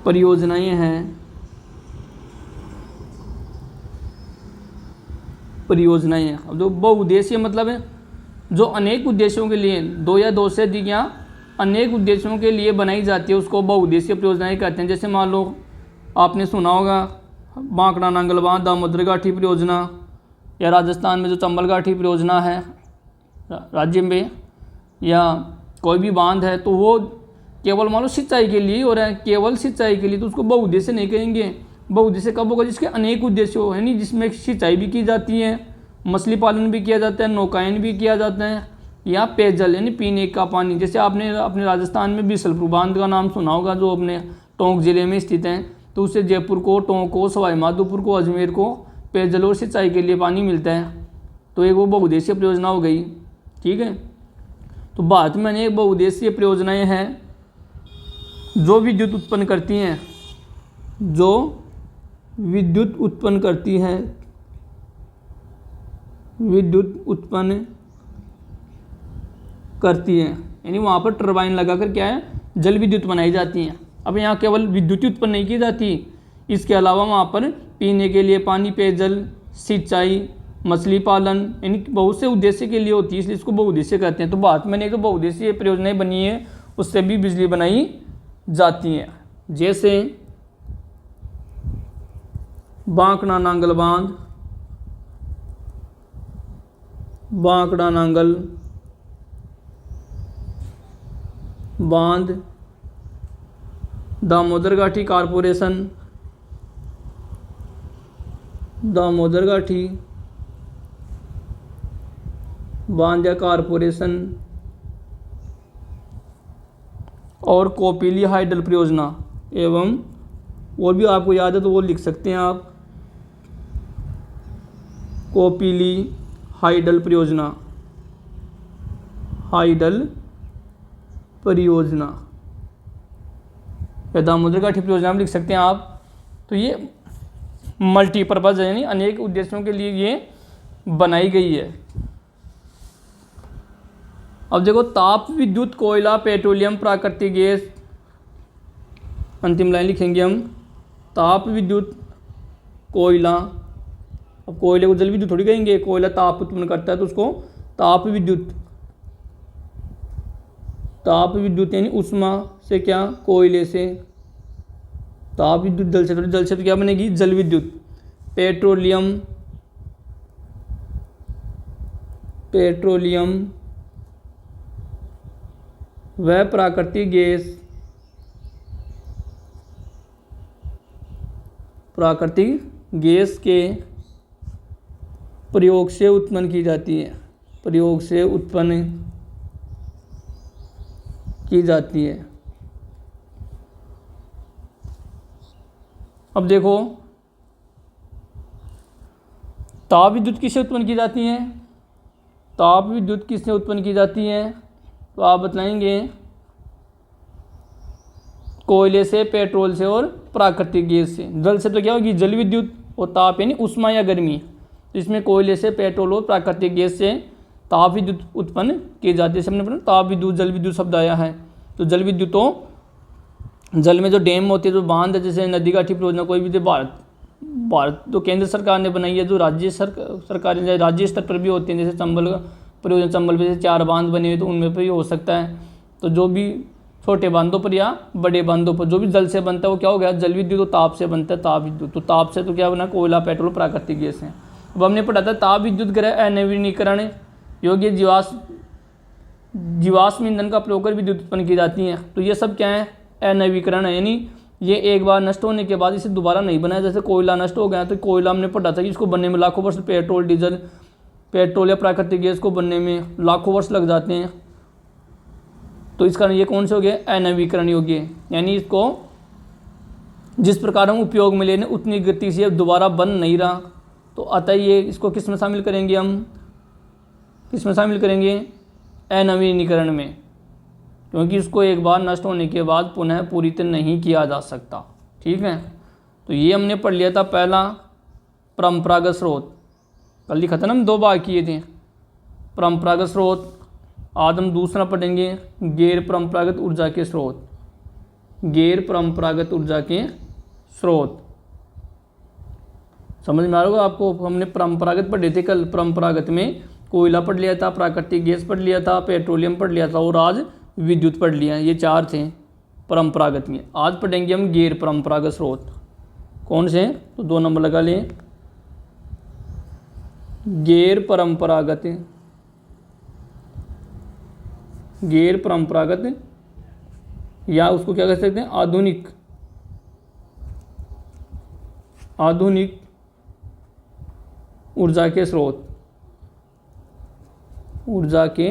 परियोजनाएं हैं। अब जो बहुउद्देशीय मतलब है जो अनेक उद्देश्यों के लिए, दो या दो से अधिक या अनेक उद्देश्यों के लिए बनाई जाती है, उसको बहुउद्देशीय परियोजनाएं कहते हैं। जैसे मान लो आपने सुना होगा बांकड़ा नांगल बांध दामोदर घाटी परियोजना, या राजस्थान में जो चंबल घाटी परियोजना है राज्य में, या कोई भी बांध है, तो वो केवल मान लो सिंचाई के लिए हो रहा है, केवल सिंचाई के लिए, तो उसको बहुउद्देशीय नहीं कहेंगे। बहुउद्देशीय कब होगा, जिसके अनेक उद्देश्य हो, यानी जिसमें सिंचाई भी की जाती है, मछली पालन भी किया जाता है, नौकायन भी किया जाता है, या पेयजल यानी पीने का पानी। जैसे आपने अपने राजस्थान में बीसलपुर बांध का नाम सुना होगा, जो अपने टोंक जिले में स्थित है, तो उससे जयपुर को, टोंक को, सवाई माधोपुर को, अजमेर को पेयजल और सिंचाई के लिए पानी मिलता है। तो एक वो बहुउद्देशीय परियोजना हो गई। ठीक है, तो भारत में अनेक बहुउद्देशीय परियोजनाएं हैं जो विद्युत उत्पन्न करती हैं, यानी वहाँ पर टरबाइन लगाकर क्या है, जल विद्युत बनाई जाती हैं। अब यहाँ केवल विद्युत उत्पन्न नहीं की जाती, इसके अलावा वहाँ पर पीने के लिए पानी, पेयजल, सिंचाई, मछली पालन, यानी बहुत से उद्देश्य के लिए होती है, इसलिए इसको बहुउद्देशीय कहते हैं। तो भारत में एक तो बहुउद्देशीय परियोजनाएं बनी है, उससे भी बिजली बनाई जाती हैं। जैसे बांकड़ा नांगल बांध, दामोदर घाटी बांध या कारपोरेशन, और कोपिली हाइडल परियोजना। एवं और भी आपको याद है तो वो लिख सकते हैं आप, कोपिली हाइडल परियोजना या दामोदर घाटी परियोजना में लिख सकते हैं आप। तो ये मल्टीपर्पज है, यानी अनेक उद्देश्यों के लिए ये बनाई गई है। अब देखो, ताप विद्युत, कोयला, पेट्रोलियम, प्राकृतिक गैस, अंतिम लाइन लिखेंगे हम, ताप विद्युत, कोयला। अब कोयले को जल विद्युत थोड़ी कहेंगे, कोयला ताप उत्पन्न करता है तो उसको ताप विद्युत यानी उष्मा से, क्या, कोयले से। ताप विद्युत जल से तो क्या बनेगी, जल विद्युत। पेट्रोलियम वह प्राकृतिक गैस के प्रयोग से उत्पन्न की जाती है। अब देखो, ताप विद्युत किससे उत्पन्न की जाती है? तो आप बताएंगे कोयले से, पेट्रोल से और प्राकृतिक गैस से। जल से तो क्या होगी, जल विद्युत, और ताप यानी उष्मा या गर्मी। इसमें कोयले से, पेट्रोल और प्राकृतिक गैस से ताप विद्युत उत्पन्न की जाती है। सबने पढ़ा ताप विद्युत, जल विद्युत शब्द आया है। तो जल विद्युत तो जल में जो डैम होते हैं, जो बांध है, जैसे नदी घाटी परियोजना, कोई भी भारत तो केंद्र सरकार ने बनाई है, जो राज्य सरकार राज्य स्तर पर भी होती हैं, जैसे चंबल परियोजना, चंबल पे 4 बांध बने हुए, तो उनमें पर भी हो सकता है। तो जो भी छोटे बांधों पर या बड़े बांधों पर जो भी जल से बनता है वो क्या हो गया, जल विद्युत। तो ताप से बनता है ताप विद्युत। तो ताप से तो क्या बना, कोयला, पेट्रोल, प्राकृतिक गैस है। अब हमने पढ़ा था ताप विद्युत ग्रह अनवीनीकरण योग्य जीवाश्म ईंधन का प्रयोग कर विद्युत उत्पन्न की जाती है। तो ये सब क्या है, अनवीकरण है, यानी ये एक बार नष्ट होने के बाद इसे दोबारा नहीं बनाया। जैसे कोयला नष्ट हो गया तो कोयला हमने पढ़ा था कि इसको बनने में लाखों वर्ष, पेट्रोल, डीजल, पेट्रोल या प्राकृतिक गैस को बनने में लाखों वर्ष लग जाते हैं। तो इसका ये कौन से हो गए, अनवीकरण योग्य, यानी इसको जिस प्रकार हम उपयोग में लेने उतनी गति से दोबारा बन नहीं रहा। तो अतः ये इसको किस में शामिल करेंगे, हम किस में शामिल करेंगे, अनवीनीकरण में, क्योंकि इसको एक बार नष्ट होने के बाद पुनः पूरित नहीं किया जा सकता। ठीक है, तो ये हमने पढ़ लिया था पहला परंपरागत स्रोत। कल लिखा था ना, हम 2 भाग किए थे, परंपरागत स्रोत। आज हम दूसरा पढ़ेंगे गैर परंपरागत ऊर्जा के स्रोत। गैर परंपरागत ऊर्जा के स्रोत समझ में आ रहा होगा आपको। हमने परंपरागत पढ़े थे कल, परंपरागत में कोयला पढ़ लिया था, प्राकृतिक गैस पढ़ लिया था, पेट्रोलियम पढ़ लिया था और आज विद्युत पढ़ लिया। ये 4 थे परंपरागत में। आज पढ़ेंगे हम गैर परंपरागत स्रोत। कौन से, तो 2 नंबर लगा लें, गैर परंपरागत, गैर परंपरागत या उसको क्या कह सकते हैं, आधुनिक, आधुनिक ऊर्जा के स्रोत, ऊर्जा के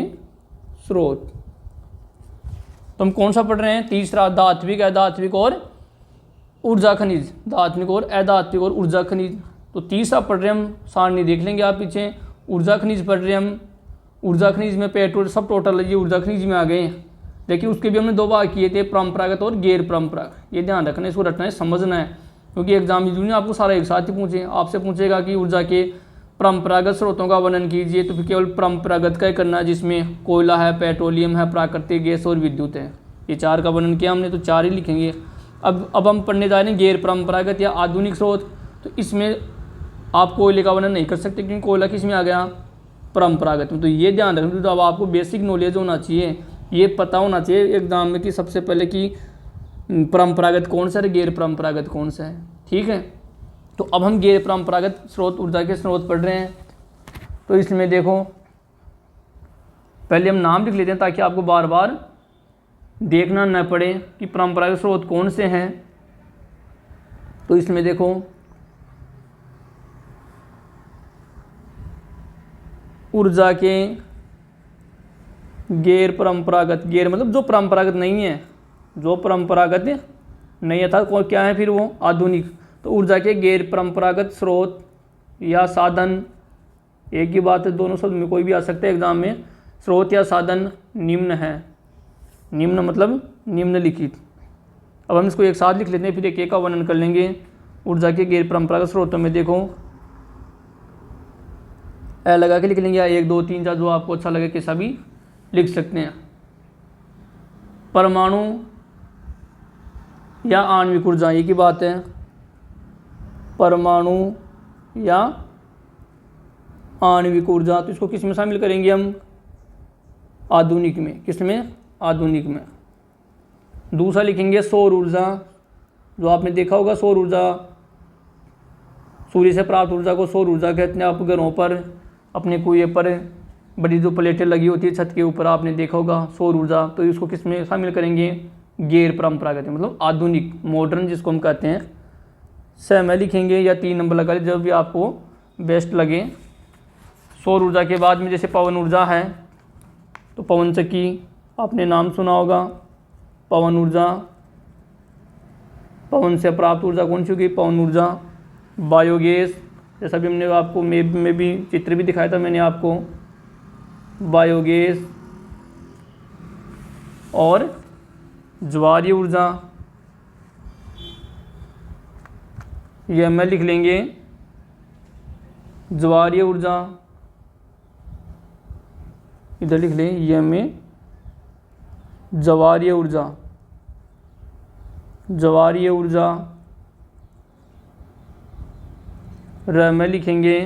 स्रोत। तो हम कौन सा पढ़ रहे हैं, तीसरा, धात्विक, अधात्विक और ऊर्जा खनिज, धात्विक और अधात्विक और ऊर्जा खनिज। तो तीसरा पढ़ रहे हम, सारणी देख लेंगे आप पीछे, ऊर्जा खनिज पढ़ रहे हम। ऊर्जा खनिज में पेट्रोल सब टोटल ये ऊर्जा खनिज में आ गए हैं। लेकिन उसके भी हमने 2 भाग किए थे, परंपरागत और गैर परंपरागत। ये ध्यान रखना है, इसको रटना है, समझना है, क्योंकि एग्जाम में आपको सारा एक साथ ही पूछे। आपसे पूछेगा कि ऊर्जा के परंपरागत स्रोतों का वर्णन कीजिए, तो फिर केवल परंपरागत का ही करना है, जिसमें कोयला है, पेट्रोलियम है, प्राकृतिक गैस और विद्युत है। ये 4 का वर्णन किया हमने, तो 4 ही लिखेंगे। अब हम पढ़ने जा रहे हैं गैर परंपरागत या आधुनिक स्रोत। तो इसमें आप कोयले का वर्णन नहीं कर सकते, क्योंकि कोयला किस में आ गया, परंपरागत में। तो ये ध्यान रखना। तो अब आपको बेसिक नॉलेज होना चाहिए, ये पता होना चाहिए एग्जाम में कि सबसे पहले कि परंपरागत कौन सा है, गैर परंपरागत कौन सा है। ठीक है, तो अब हम गैर परंपरागत स्रोत, ऊर्जा के स्रोत पढ़ रहे हैं। तो इसमें देखो, पहले हम नाम लिख लेते हैं ताकि आपको बार बार देखना न पड़े कि परंपरागत स्रोत कौन से हैं। तो इसमें देखो, ऊर्जा के गैर परंपरागत, गैर मतलब जो परंपरागत नहीं है, जो परंपरागत नहीं है था क्या है फिर वो, आधुनिक। तो ऊर्जा के गैर परंपरागत स्रोत या साधन, एक ही बात है, दोनों शब्द में कोई भी आ सकता है एग्जाम में। स्रोत या साधन निम्न है, निम्न मतलब निम्नलिखित। अब हम इसको एक साथ लिख लेते हैं, फिर एक का वर्णन कर लेंगे। ऊर्जा के गैर परंपरागत स्रोतों में देखो, ए लगा के लिख लेंगे, या 1 2 3 4 जो आपको अच्छा लगे कैसा भी लिख सकते हैं। परमाणु या आणविक ऊर्जा, ये की बात है, परमाणु या आणविक ऊर्जा। तो इसको किस में शामिल करेंगे हम, आधुनिक में। किस में, आधुनिक में। दूसरा लिखेंगे सौर ऊर्जा, जो आपने देखा होगा सौर ऊर्जा, सूर्य से प्राप्त ऊर्जा को सौर ऊर्जा कहते हैं। आप घरों पर, अपने कुएं पर बड़ी जो प्लेटें लगी होती है छत के ऊपर, आपने देखा होगा सौर ऊर्जा। तो इसको किस में शामिल करेंगे, गैर परंपरागत, मतलब आधुनिक, मॉडर्न जिसको हम कहते हैं। समय लिखेंगे या 3 नंबर लगा लीजिए, जब भी आपको बेस्ट लगे। सौर ऊर्जा के बाद में जैसे पवन ऊर्जा है, तो पवन चक्की आपने नाम सुना होगा, पवन ऊर्जा। पवन से प्राप्त ऊर्जा कौन सी होगी, पवन ऊर्जा। बायोगैस, जैसा भी हमने आपको मैप में भी चित्र भी दिखाया था मैंने आपको, बायोगैस। और ज्वारीय ऊर्जा, यह मैं लिख लेंगे, ज्वारीय ऊर्जा, इधर लिख लें, यह में ज्वारीय ऊर्जा, ज्वारीय ऊर्जा। र में लिखेंगे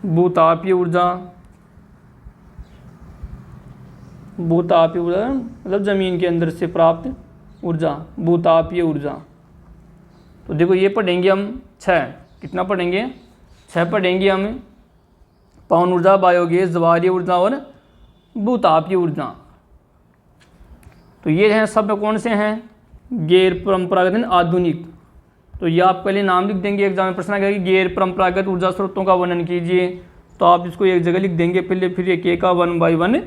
भूतापीय ऊर्जा, भूतापीय ऊर्जा मतलब ज़मीन के अंदर से प्राप्त ऊर्जा, भूतापीय ऊर्जा। तो देखो ये पढ़ेंगे हम 6, कितना पढ़ेंगे 6 पढ़ेंगे हम, पवन ऊर्जा, बायोगैस, ज्वारीय ऊर्जा और भूतापीय ऊर्जा। तो ये हैं सब कौन से हैं, गैर परंपरागत आधुनिक। तो ये आप पहले नाम लिख देंगे, एग्जाम में प्रश्न आएगा कि गैर परंपरागत ऊर्जा स्रोतों का वर्णन कीजिए, तो आप इसको एक जगह लिख देंगे, फिर एक का 1 बाय 1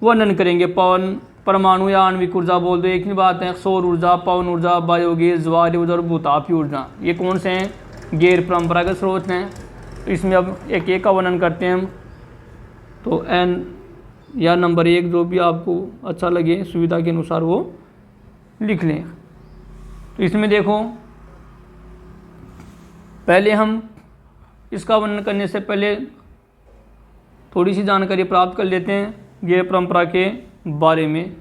वर्णन करेंगे। पवन, परमाणु या आणविक ऊर्जा बोल दो, एक ही बात है। सौर ऊर्जा, पवन ऊर्जा, बायोगैस, ज्वारीय ऊर्जा और भूतापीय ऊर्जा, ये कौन से हैं, गैर परंपरागत स्रोत हैं। तो इसमें अब एक का वर्णन करते हैं हम। तो एन या नंबर 1 जो भी आपको अच्छा लगे सुविधा के अनुसार वो लिख लें। तो इसमें देखो पहले हम इसका वर्णन करने से पहले थोड़ी सी जानकारी प्राप्त कर लेते हैं गैर परंपरा के बारे में।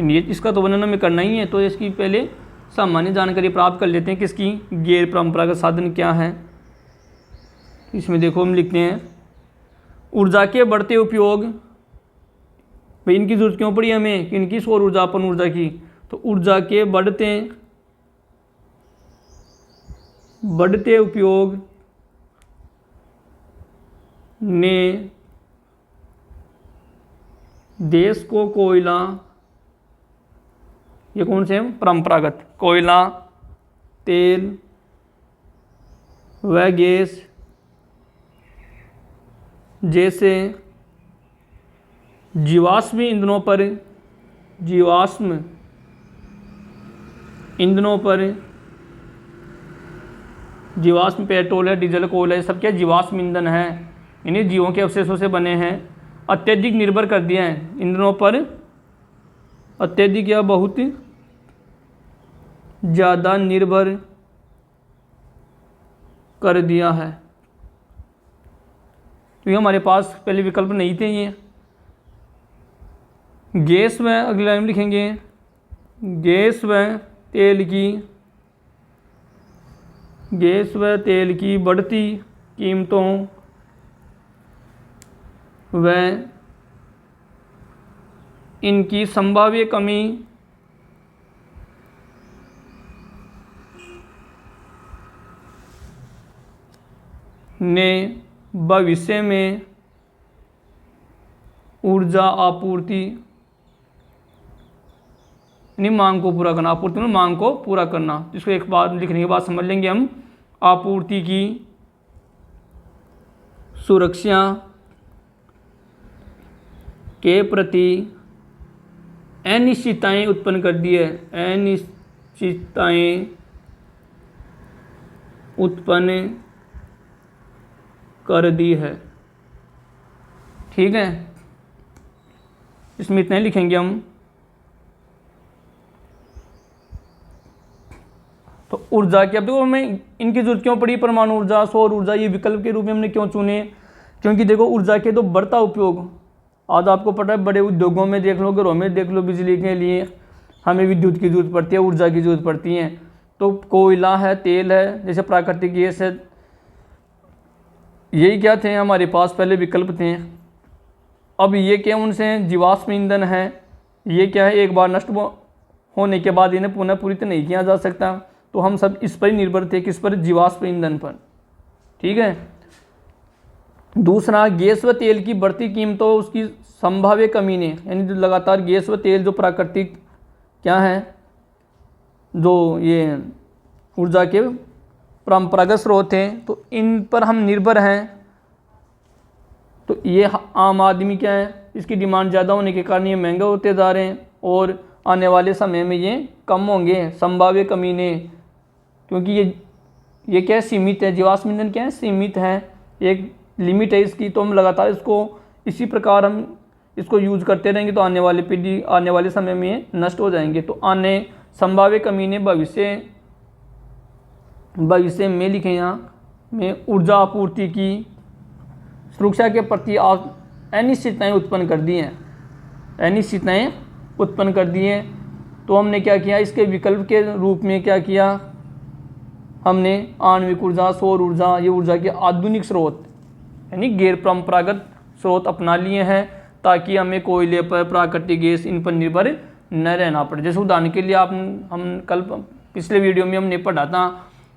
ये इसका तो वर्णन हमें करना ही है, तो इसकी पहले सामान्य जानकारी प्राप्त कर लेते हैं किसकी, गैर परंपरागत साधन क्या है। इसमें देखो हम लिखते हैं ऊर्जा के बढ़ते उपयोग, भाई इनकी जरूरत क्यों पड़ी हमें, इनकी सौर ऊर्जा, पवन ऊर्जा की। तो ऊर्जा के बढ़ते उपयोग ने देश को कोयला, ये कौन से हैं परंपरागत, कोयला, तेल व गैस जैसे जीवाश्म ईंधनों पर, जीवाश्म पेट्रोल है, डीजल, कोयला, ये सब क्या जीवाश्म ईंधन है, इन्हीं जीवों के अवशेषों से बने हैं। अत्यधिक निर्भर कर दिया है ईंधनों पर, अत्यधिक या बहुत ज़्यादा निर्भर कर दिया है। तो ये हमारे पास पहले विकल्प नहीं थे। ये गैस व, अगले लाइन में लिखेंगे गैस व तेल की बढ़ती कीमतों व इनकी संभाव्य कमी ने भविष्य में ऊर्जा आपूर्ति मांग को पूरा करना, आपूर्ति में मांग को पूरा करना। इसको एक बार लिखने के बाद समझ लेंगे हम, आपूर्ति की सुरक्षा के प्रति अनिश्चितताएं उत्पन्न कर दी है, अनिश्चितताएं उत्पन्न कर दी है। ठीक है, इसमें इतना ही लिखेंगे हम। तो ऊर्जा की, अब देखो हमें इनकी जरूरत क्यों पड़ी, परमाणु ऊर्जा, सौर ऊर्जा, ये विकल्प के रूप में हमने क्यों चुने, क्योंकि देखो ऊर्जा के तो बढ़ता उपयोग, आज आपको पता है बड़े उद्योगों में देख लो, घरों में देख लो, बिजली के लिए हमें विद्युत की जरूरत पड़ती है, ऊर्जा की जरूरत पड़ती है। तो कोयला है, तेल है, जैसे प्राकृतिक गैस है, यही क्या थे हमारे पास पहले विकल्प थे। अब ये क्या उनसे जीवाश्म ईंधन है, ये क्या है एक बार नष्ट होने के बाद इन्हें पुनः पूरित नहीं किया जा सकता। तो हम सब इस पर ही निर्भर थे, किस पर, जीवाश्म ईंधन पर। ठीक है, दूसरा गैस व तेल की बढ़ती कीमतों उसकी संभाव्य कमी ने, यानी जो लगातार गैस व तेल जो प्राकृतिक क्या है, जो ये ऊर्जा के परंपरागत स्रोत हैं, तो इन पर हम निर्भर हैं। तो ये आम आदमी क्या है, इसकी डिमांड ज़्यादा होने के कारण ये महंगे होते जा रहे हैं और आने वाले समय में ये कम होंगे, संभाव्य कमी ने, क्योंकि ये क्या है, सीमित है। जीवाश्म ईंधन क्या है, सीमित है, एक लिमिट है इसकी। तो हम लगातार इसको इसी प्रकार हम इसको यूज़ करते रहेंगे तो आने वाली पीढ़ी, आने वाले समय में ये नष्ट हो जाएंगे। तो आने संभाव्य कमी ने भविष्य में लिखें यहाँ में ऊर्जा आपूर्ति की सुरक्षा के प्रति अनिश्चितताएं उत्पन्न कर दी हैं, अनिश्चितताएं उत्पन्न कर दी हैं। तो हमने क्या किया, इसके विकल्प के रूप में क्या किया, हमने आणविक ऊर्जा, सौर ऊर्जा, ये ऊर्जा के आधुनिक स्रोत यानी गैर परंपरागत स्रोत अपना लिए हैं, ताकि हमें कोयले पर, प्राकृतिक गैस, इन पर निर्भर न रहना पड़े। जैसे उदाहरण के लिए हम कल पिछले वीडियो में हमने पढ़ा था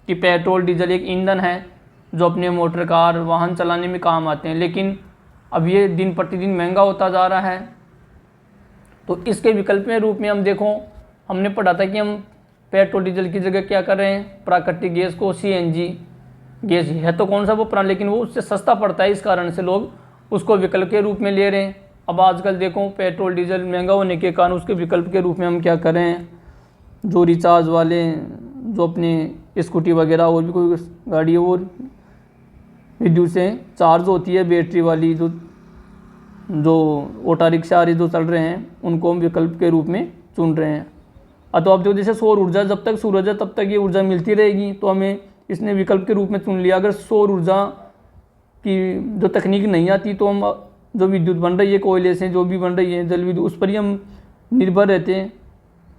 कि पेट्रोल डीजल एक ईंधन है जो अपने मोटर कार वाहन चलाने में काम आते हैं, लेकिन अब ये दिन प्रतिदिन महंगा होता जा रहा है। तो इसके विकल्प के रूप में हम देखो, हमने पढ़ा था कि हम पेट्रोल डीजल की जगह क्या कर रहे हैं, प्राकृतिक गैस को, CNG गैस है तो कौन सा वो पुराना, लेकिन वो उससे सस्ता पड़ता है, इस कारण से लोग उसको विकल्प के रूप में ले रहे हैं। अब आजकल देखो पेट्रोल डीजल महंगा होने के कारण उसके विकल्प के रूप में हम क्या कर रहे हैं, जो रिचार्ज वाले, जो अपने स्कूटी वगैरह और भी कोई गाड़ी और विद्युत से चार्ज होती है, बैटरी वाली जो ऑटो रिक्शा जो चल रहे हैं, उनको हम विकल्प के रूप में चुन रहे हैं। तो अब देखो जैसे सौर ऊर्जा, जब तक सूरज है तब तक ये ऊर्जा मिलती रहेगी, तो हमें इसने विकल्प के रूप में चुन लिया। अगर सौर ऊर्जा की जो तकनीक नहीं आती तो हम जो विद्युत बन रही है कोयले से, जो भी बन रही है जल विद्युत, उस पर ही हम निर्भर रहते हैं।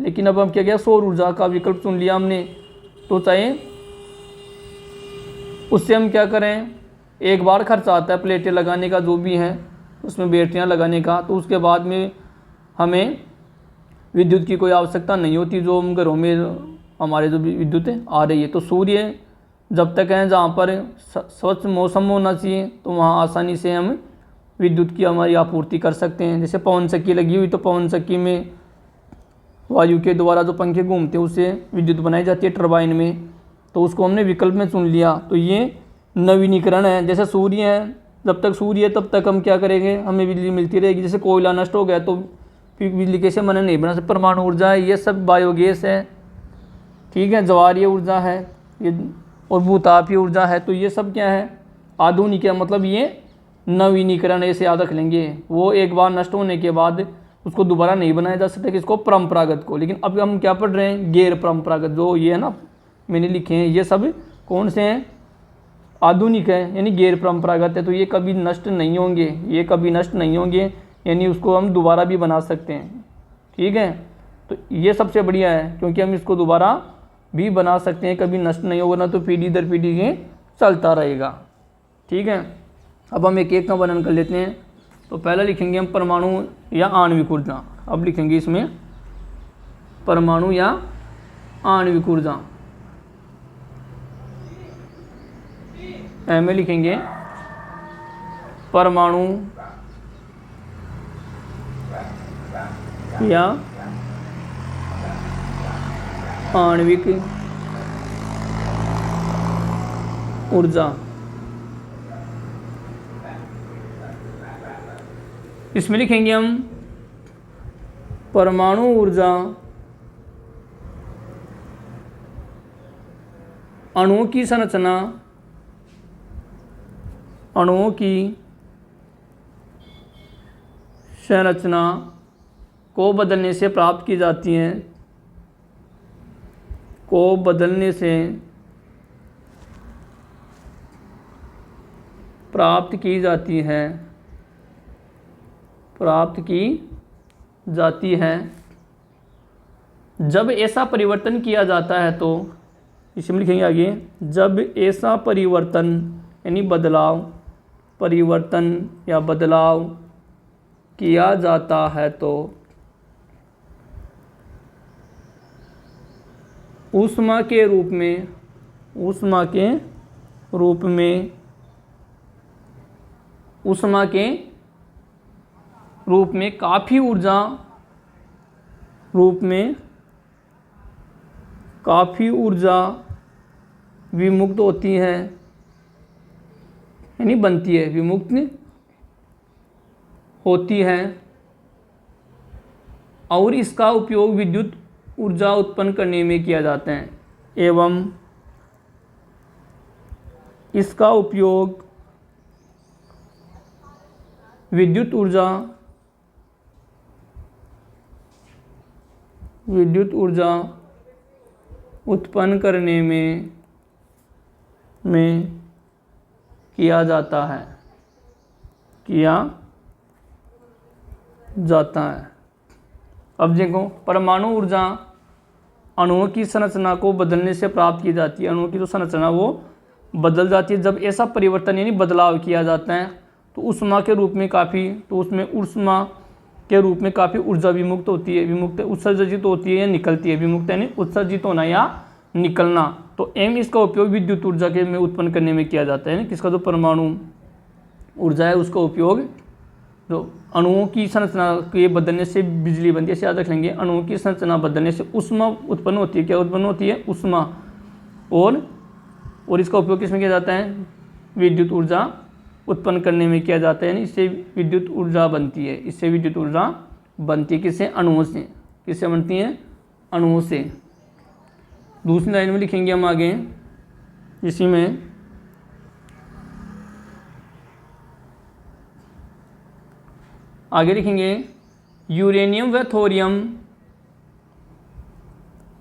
लेकिन अब हम क्या किया, सौर ऊर्जा का विकल्प चुन लिया हमने। तो चाहे उससे हम क्या करें, एक बार खर्चा आता है प्लेटें लगाने का, जो भी है उसमें बैटरियाँ लगाने का, तो उसके बाद में हमें विद्युत की कोई आवश्यकता नहीं होती, जो हम घरों में हमारे जो विद्युत आ रही है। तो सूर्य जब तक है जहाँ पर स्वच्छ मौसम होना चाहिए, तो वहाँ आसानी से हम विद्युत की हमारी आपूर्ति कर सकते हैं। जैसे पवन चक्की लगी हुई, तो पवन चक्की में वायु के द्वारा जो पंखे घूमते हैं उससे विद्युत बनाई जाती है टरबाइन में, तो उसको हमने विकल्प में चुन लिया। तो ये नवीनीकरण है। जैसे सूर्य है, जब तक सूर्य है तब तक हम क्या करेंगे, हमें बिजली मिलती रहेगी। जैसे कोयला नष्ट हो गया तो फिर बिजली कैसे बने, नहीं बना सकते। परमाणु ऊर्जा है, ये सब बायोगैस है, ठीक है, ज्वारीय ऊर्जा है ये, और भूतापीय ऊर्जा है। तो ये सब क्या है, आधुनिक है, मतलब ये नवीनीकरण, ऐसे याद रख लेंगे। वो एक बार नष्ट होने के बाद उसको दोबारा नहीं बनाया जा सकता, किसको, परंपरागत को। लेकिन अब हम क्या पढ़ रहे हैं, गैर परंपरागत, जो ये है ना मैंने लिखे हैं, ये सब कौन से हैं, आधुनिक है, यानी गैर परंपरागत है। तो ये कभी नष्ट नहीं होंगे, ये कभी नष्ट नहीं होंगे, यानी उसको हम दोबारा भी बना सकते हैं, ठीक है। तो ये सबसे बढ़िया है, क्योंकि हम इसको दोबारा भी बना सकते हैं, कभी नष्ट नहीं होगा ना, तो पीढ़ी दर पीढ़ी ये चलता रहेगा, ठीक है। अब हम एक एक का वर्णन कर लेते हैं। तो पहला लिखेंगे हम परमाणु या आणविक ऊर्जा। अब लिखेंगे इसमें परमाणु या आणविक ऊर्जा, में लिखेंगे परमाणु या आणविक ऊर्जा। इसमें लिखेंगे हम परमाणु ऊर्जा अणुओं की संरचना, अणुओं की संरचना को बदलने से प्राप्त की जाती है, को बदलने से प्राप्त की जाती है, प्राप्त की जाती है। जब ऐसा परिवर्तन किया जाता है, तो इसमें लिखेंगे आगे, जब ऐसा परिवर्तन यानी बदलाव, परिवर्तन या बदलाव किया जाता है, तो ऊष्मा के रूप में, ऊष्मा के रूप में, ऊष्मा के रूप में काफ़ी ऊर्जा, रूप में काफ़ी ऊर्जा विमुक्त होती है, यानी बनती है, विमुक्त होती है, और इसका उपयोग विद्युत ऊर्जा उत्पन्न करने में किया जाता है। एवं इसका उपयोग विद्युत ऊर्जा उत्पन्न करने में किया जाता है, किया जाता है। अब देखो, परमाणु ऊर्जा अणुओं की संरचना को बदलने से प्राप्त की जाती है। अणुओं की जो संरचना वो बदल जाती है जब ऐसा परिवर्तन यानी बदलाव किया जाता है। तो उष्मा के रूप में काफ़ी, तो उसमें उष्मा के रूप में काफ़ी ऊर्जा विमुक्त होती है, विमुक्त उत्सर्जित होती है या निकलती है। विमुक्त यानी उत्सर्जित होना या निकलना। तो एम इसका उपयोग विद्युत ऊर्जा के में उत्पन्न करने में किया जाता है। किसका जो परमाणु ऊर्जा है उसका उपयोग जो अणुओं की संरचना के बदलने से बिजली बनती है, याद रख लेंगे। अणुओं की संरचना बदलने से उष्मा उत्पन्न होती है। क्या उत्पन्न होती है? उष्मा। और इसका उपयोग किसमें किया जाता है? विद्युत ऊर्जा उत्पन्न करने में किया जाता है, यानी इससे विद्युत ऊर्जा बनती है। इससे विद्युत ऊर्जा बनती है किससे? अणुओं से। किससे बनती है? अणुओं से। दूसरी लाइन में लिखेंगे हम आगे, इसी में आगे लिखेंगे यूरेनियम व थोरियम।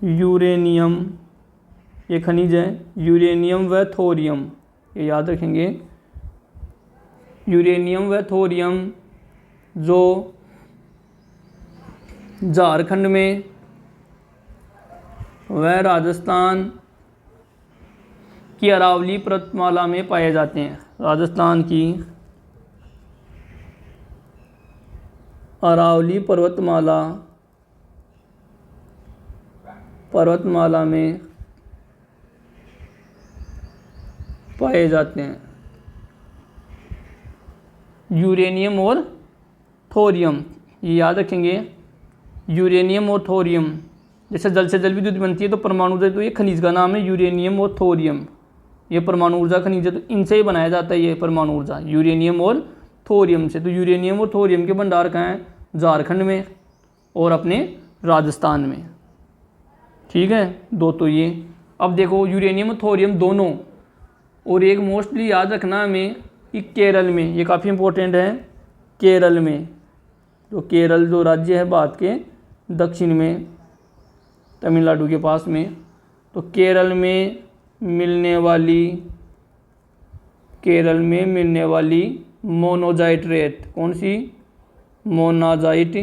यूरेनियम ये खनिज है, यूरेनियम व थोरियम, ये याद रखेंगे। यूरेनियम व थोरियम जो झारखंड में व राजस्थान की अरावली पर्वतमाला में पाए जाते हैं। राजस्थान की अरावली पर्वतमाला में पाए जाते हैं। यूरेनियम और थोरियम, ये याद रखेंगे। यूरेनियम और थोरियम, जैसे जल से जल विद्युत बनती है तो परमाणु ऊर्जा, तो ये खनिज का नाम है यूरेनियम और थोरियम। ये परमाणु ऊर्जा खनिज है, तो इनसे ही बनाया जाता है ये परमाणु ऊर्जा, यूरेनियम और थोरियम से। तो यूरेनियम और थोरियम के भंडार कहाँ हैं? झारखंड में और अपने राजस्थान में। ठीक है, दो तो ये। अब देखो यूरेनियम और थोरियम दोनों, और एक मोस्टली याद रखना हमें कि केरल में, ये काफ़ी इंपॉर्टेंट है। केरल में, जो केरल जो राज्य है भारत के दक्षिण में, तमिलनाडु के पास में, तो केरल में मिलने वाली मोनोजाइट रेत, कौन सी? मोनाजाइट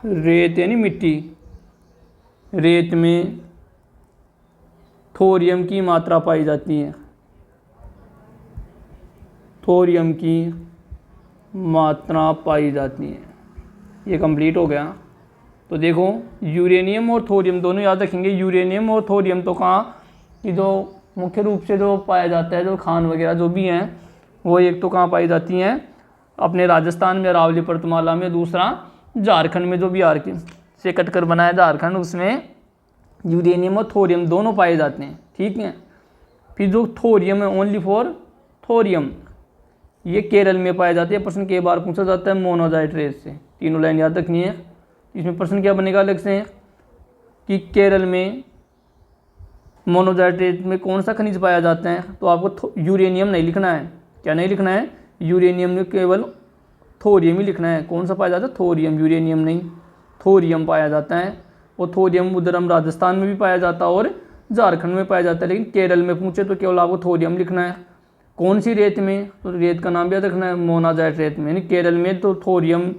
रेत यानी मिट्टी। रेत में थोरियम की मात्रा पाई जाती है। थोरियम की मात्रा पाई जाती है। ये कंप्लीट हो गया। तो देखो यूरेनियम और थोरियम दोनों याद रखेंगे। यूरेनियम और थोरियम तो कहाँ कि जो मुख्य रूप से जो पाया जाता है, जो खान वगैरह जो भी हैं, वो एक तो कहाँ पाई जाती हैं? अपने राजस्थान में अरावली पर्वतमाला में। दूसरा झारखंड में, जो बिहार के से कटकर बनाया झारखंड, उसमें यूरेनियम और थोरियम दोनों पाए जाते हैं। ठीक है। फिर जो थोरियम है, ओनली फॉर थोरियम, ये केरल में पाए जाते हैं। प्रश्न कई बार पूछा जाता है मोनोजाइट रेत से। तीनों लाइन याद रखनी है। इसमें प्रश्न क्या बनेगा अलग से कि केरल में मोनोजाइट रेत में कौन सा खनिज पाया जाता है? तो आपको यूरेनियम नहीं लिखना है। क्या नहीं लिखना है? यूरेनियम में केवल थोरियम ही लिखना है। कौन सा पाया जाता है? थोरियम, यूरेनियम नहीं, थोरियम पाया जाता है। और थोरियम उधर हम राजस्थान में भी पाया जाता है और झारखंड में पाया जाता है। लेकिन केरल में पूछे तो केवल आपको थोरियम लिखना है। कौन सी रेत में? तो रेत का नाम भी याद रखना है, मोनाजाइट रेत में। यानी केरल में तो थोरियम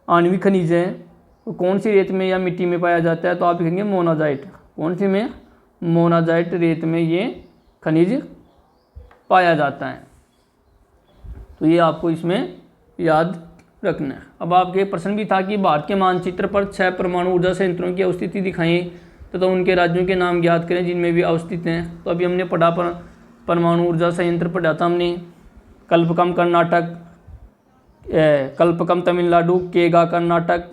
आणविक खनिज है, तो कौन सी रेत में या मिट्टी में पाया जाता है? तो आप लिखेंगे मोनाजाइट। कौन सी में? मोनाजाइट रेत में ये खनिज पाया जाता है। तो ये आपको इसमें याद रखना है। अब आपके प्रश्न भी था कि भारत के मानचित्र पर 6 परमाणु ऊर्जा संयंत्रों की अवस्थिति दिखाएं तथा तो उनके राज्यों के नाम ज्ञात करें जिनमें भी अवस्थित हैं। तो अभी हमने पढ़ा परमाणु ऊर्जा संयंत्र पढ़ा था हमने। कल्पकम कर्नाटक, कल्पकम तमिलनाडु, केगा कर्नाटक,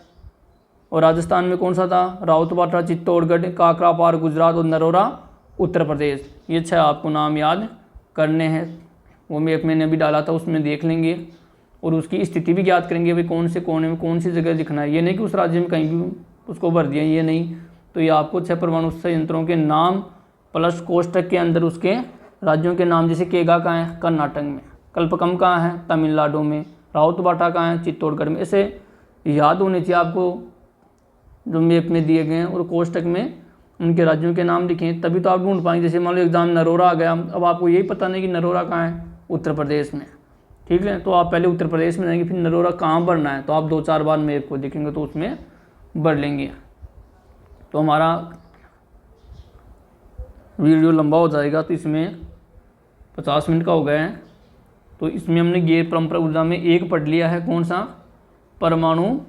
और राजस्थान में कौन सा था? राउतबाटा चित्तौड़गढ़, काकरापार गुजरात और नरोरा उत्तर प्रदेश। ये 6 आपको नाम याद करने हैं। वो मैंने भी डाला था, उसमें देख लेंगे। और उसकी स्थिति भी ज्ञात करेंगे, भाई कौन से कोने में कौन सी जगह लिखना है। ये नहीं कि उस राज्य में कहीं भी उसको भर दिया, ये नहीं। तो ये आपको 6 परमाणु संयंत्रों के नाम प्लस कोष्टक के अंदर उसके राज्यों के नाम, जैसे केगा कहाँ है? कर्नाटक में। कल्पकम कहाँ है? तमिलनाडु में। राउतबाटा कहाँ है? चित्तौड़गढ़ में। ऐसे याद होने चाहिए आपको जो मैप में दिए गए हैं, और कोष्टक में उनके राज्यों के नाम लिखें, तभी तो आप ढूंढ पाएंगे। जैसे मान लो एग्जाम नरोरा आ गया, अब आपको यही पता नहीं कि नरोरा कहाँ है? उत्तर प्रदेश में। ठीक है, तो आप पहले उत्तर प्रदेश में जाएंगे, फिर नरोरा कहाँ भरना है, तो आप 2-4 बार मैप को देखेंगे तो उसमें भर लेंगे। तो हमारा वीडियो लंबा हो जाएगा, तो इसमें 50 मिनट का हो गया है। तो इसमें हमने गैर परंपरागत ऊर्जा में एक पढ़ लिया है, कौन सा, परमाणु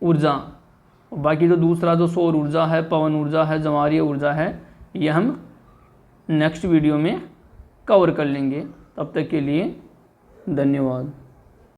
ऊर्जा। बाकी जो दूसरा जो सौर ऊर्जा है, पवन ऊर्जा है, ज्वारीय ऊर्जा है, ये हम नेक्स्ट वीडियो में कवर कर लेंगे। तब तक के लिए धन्यवाद।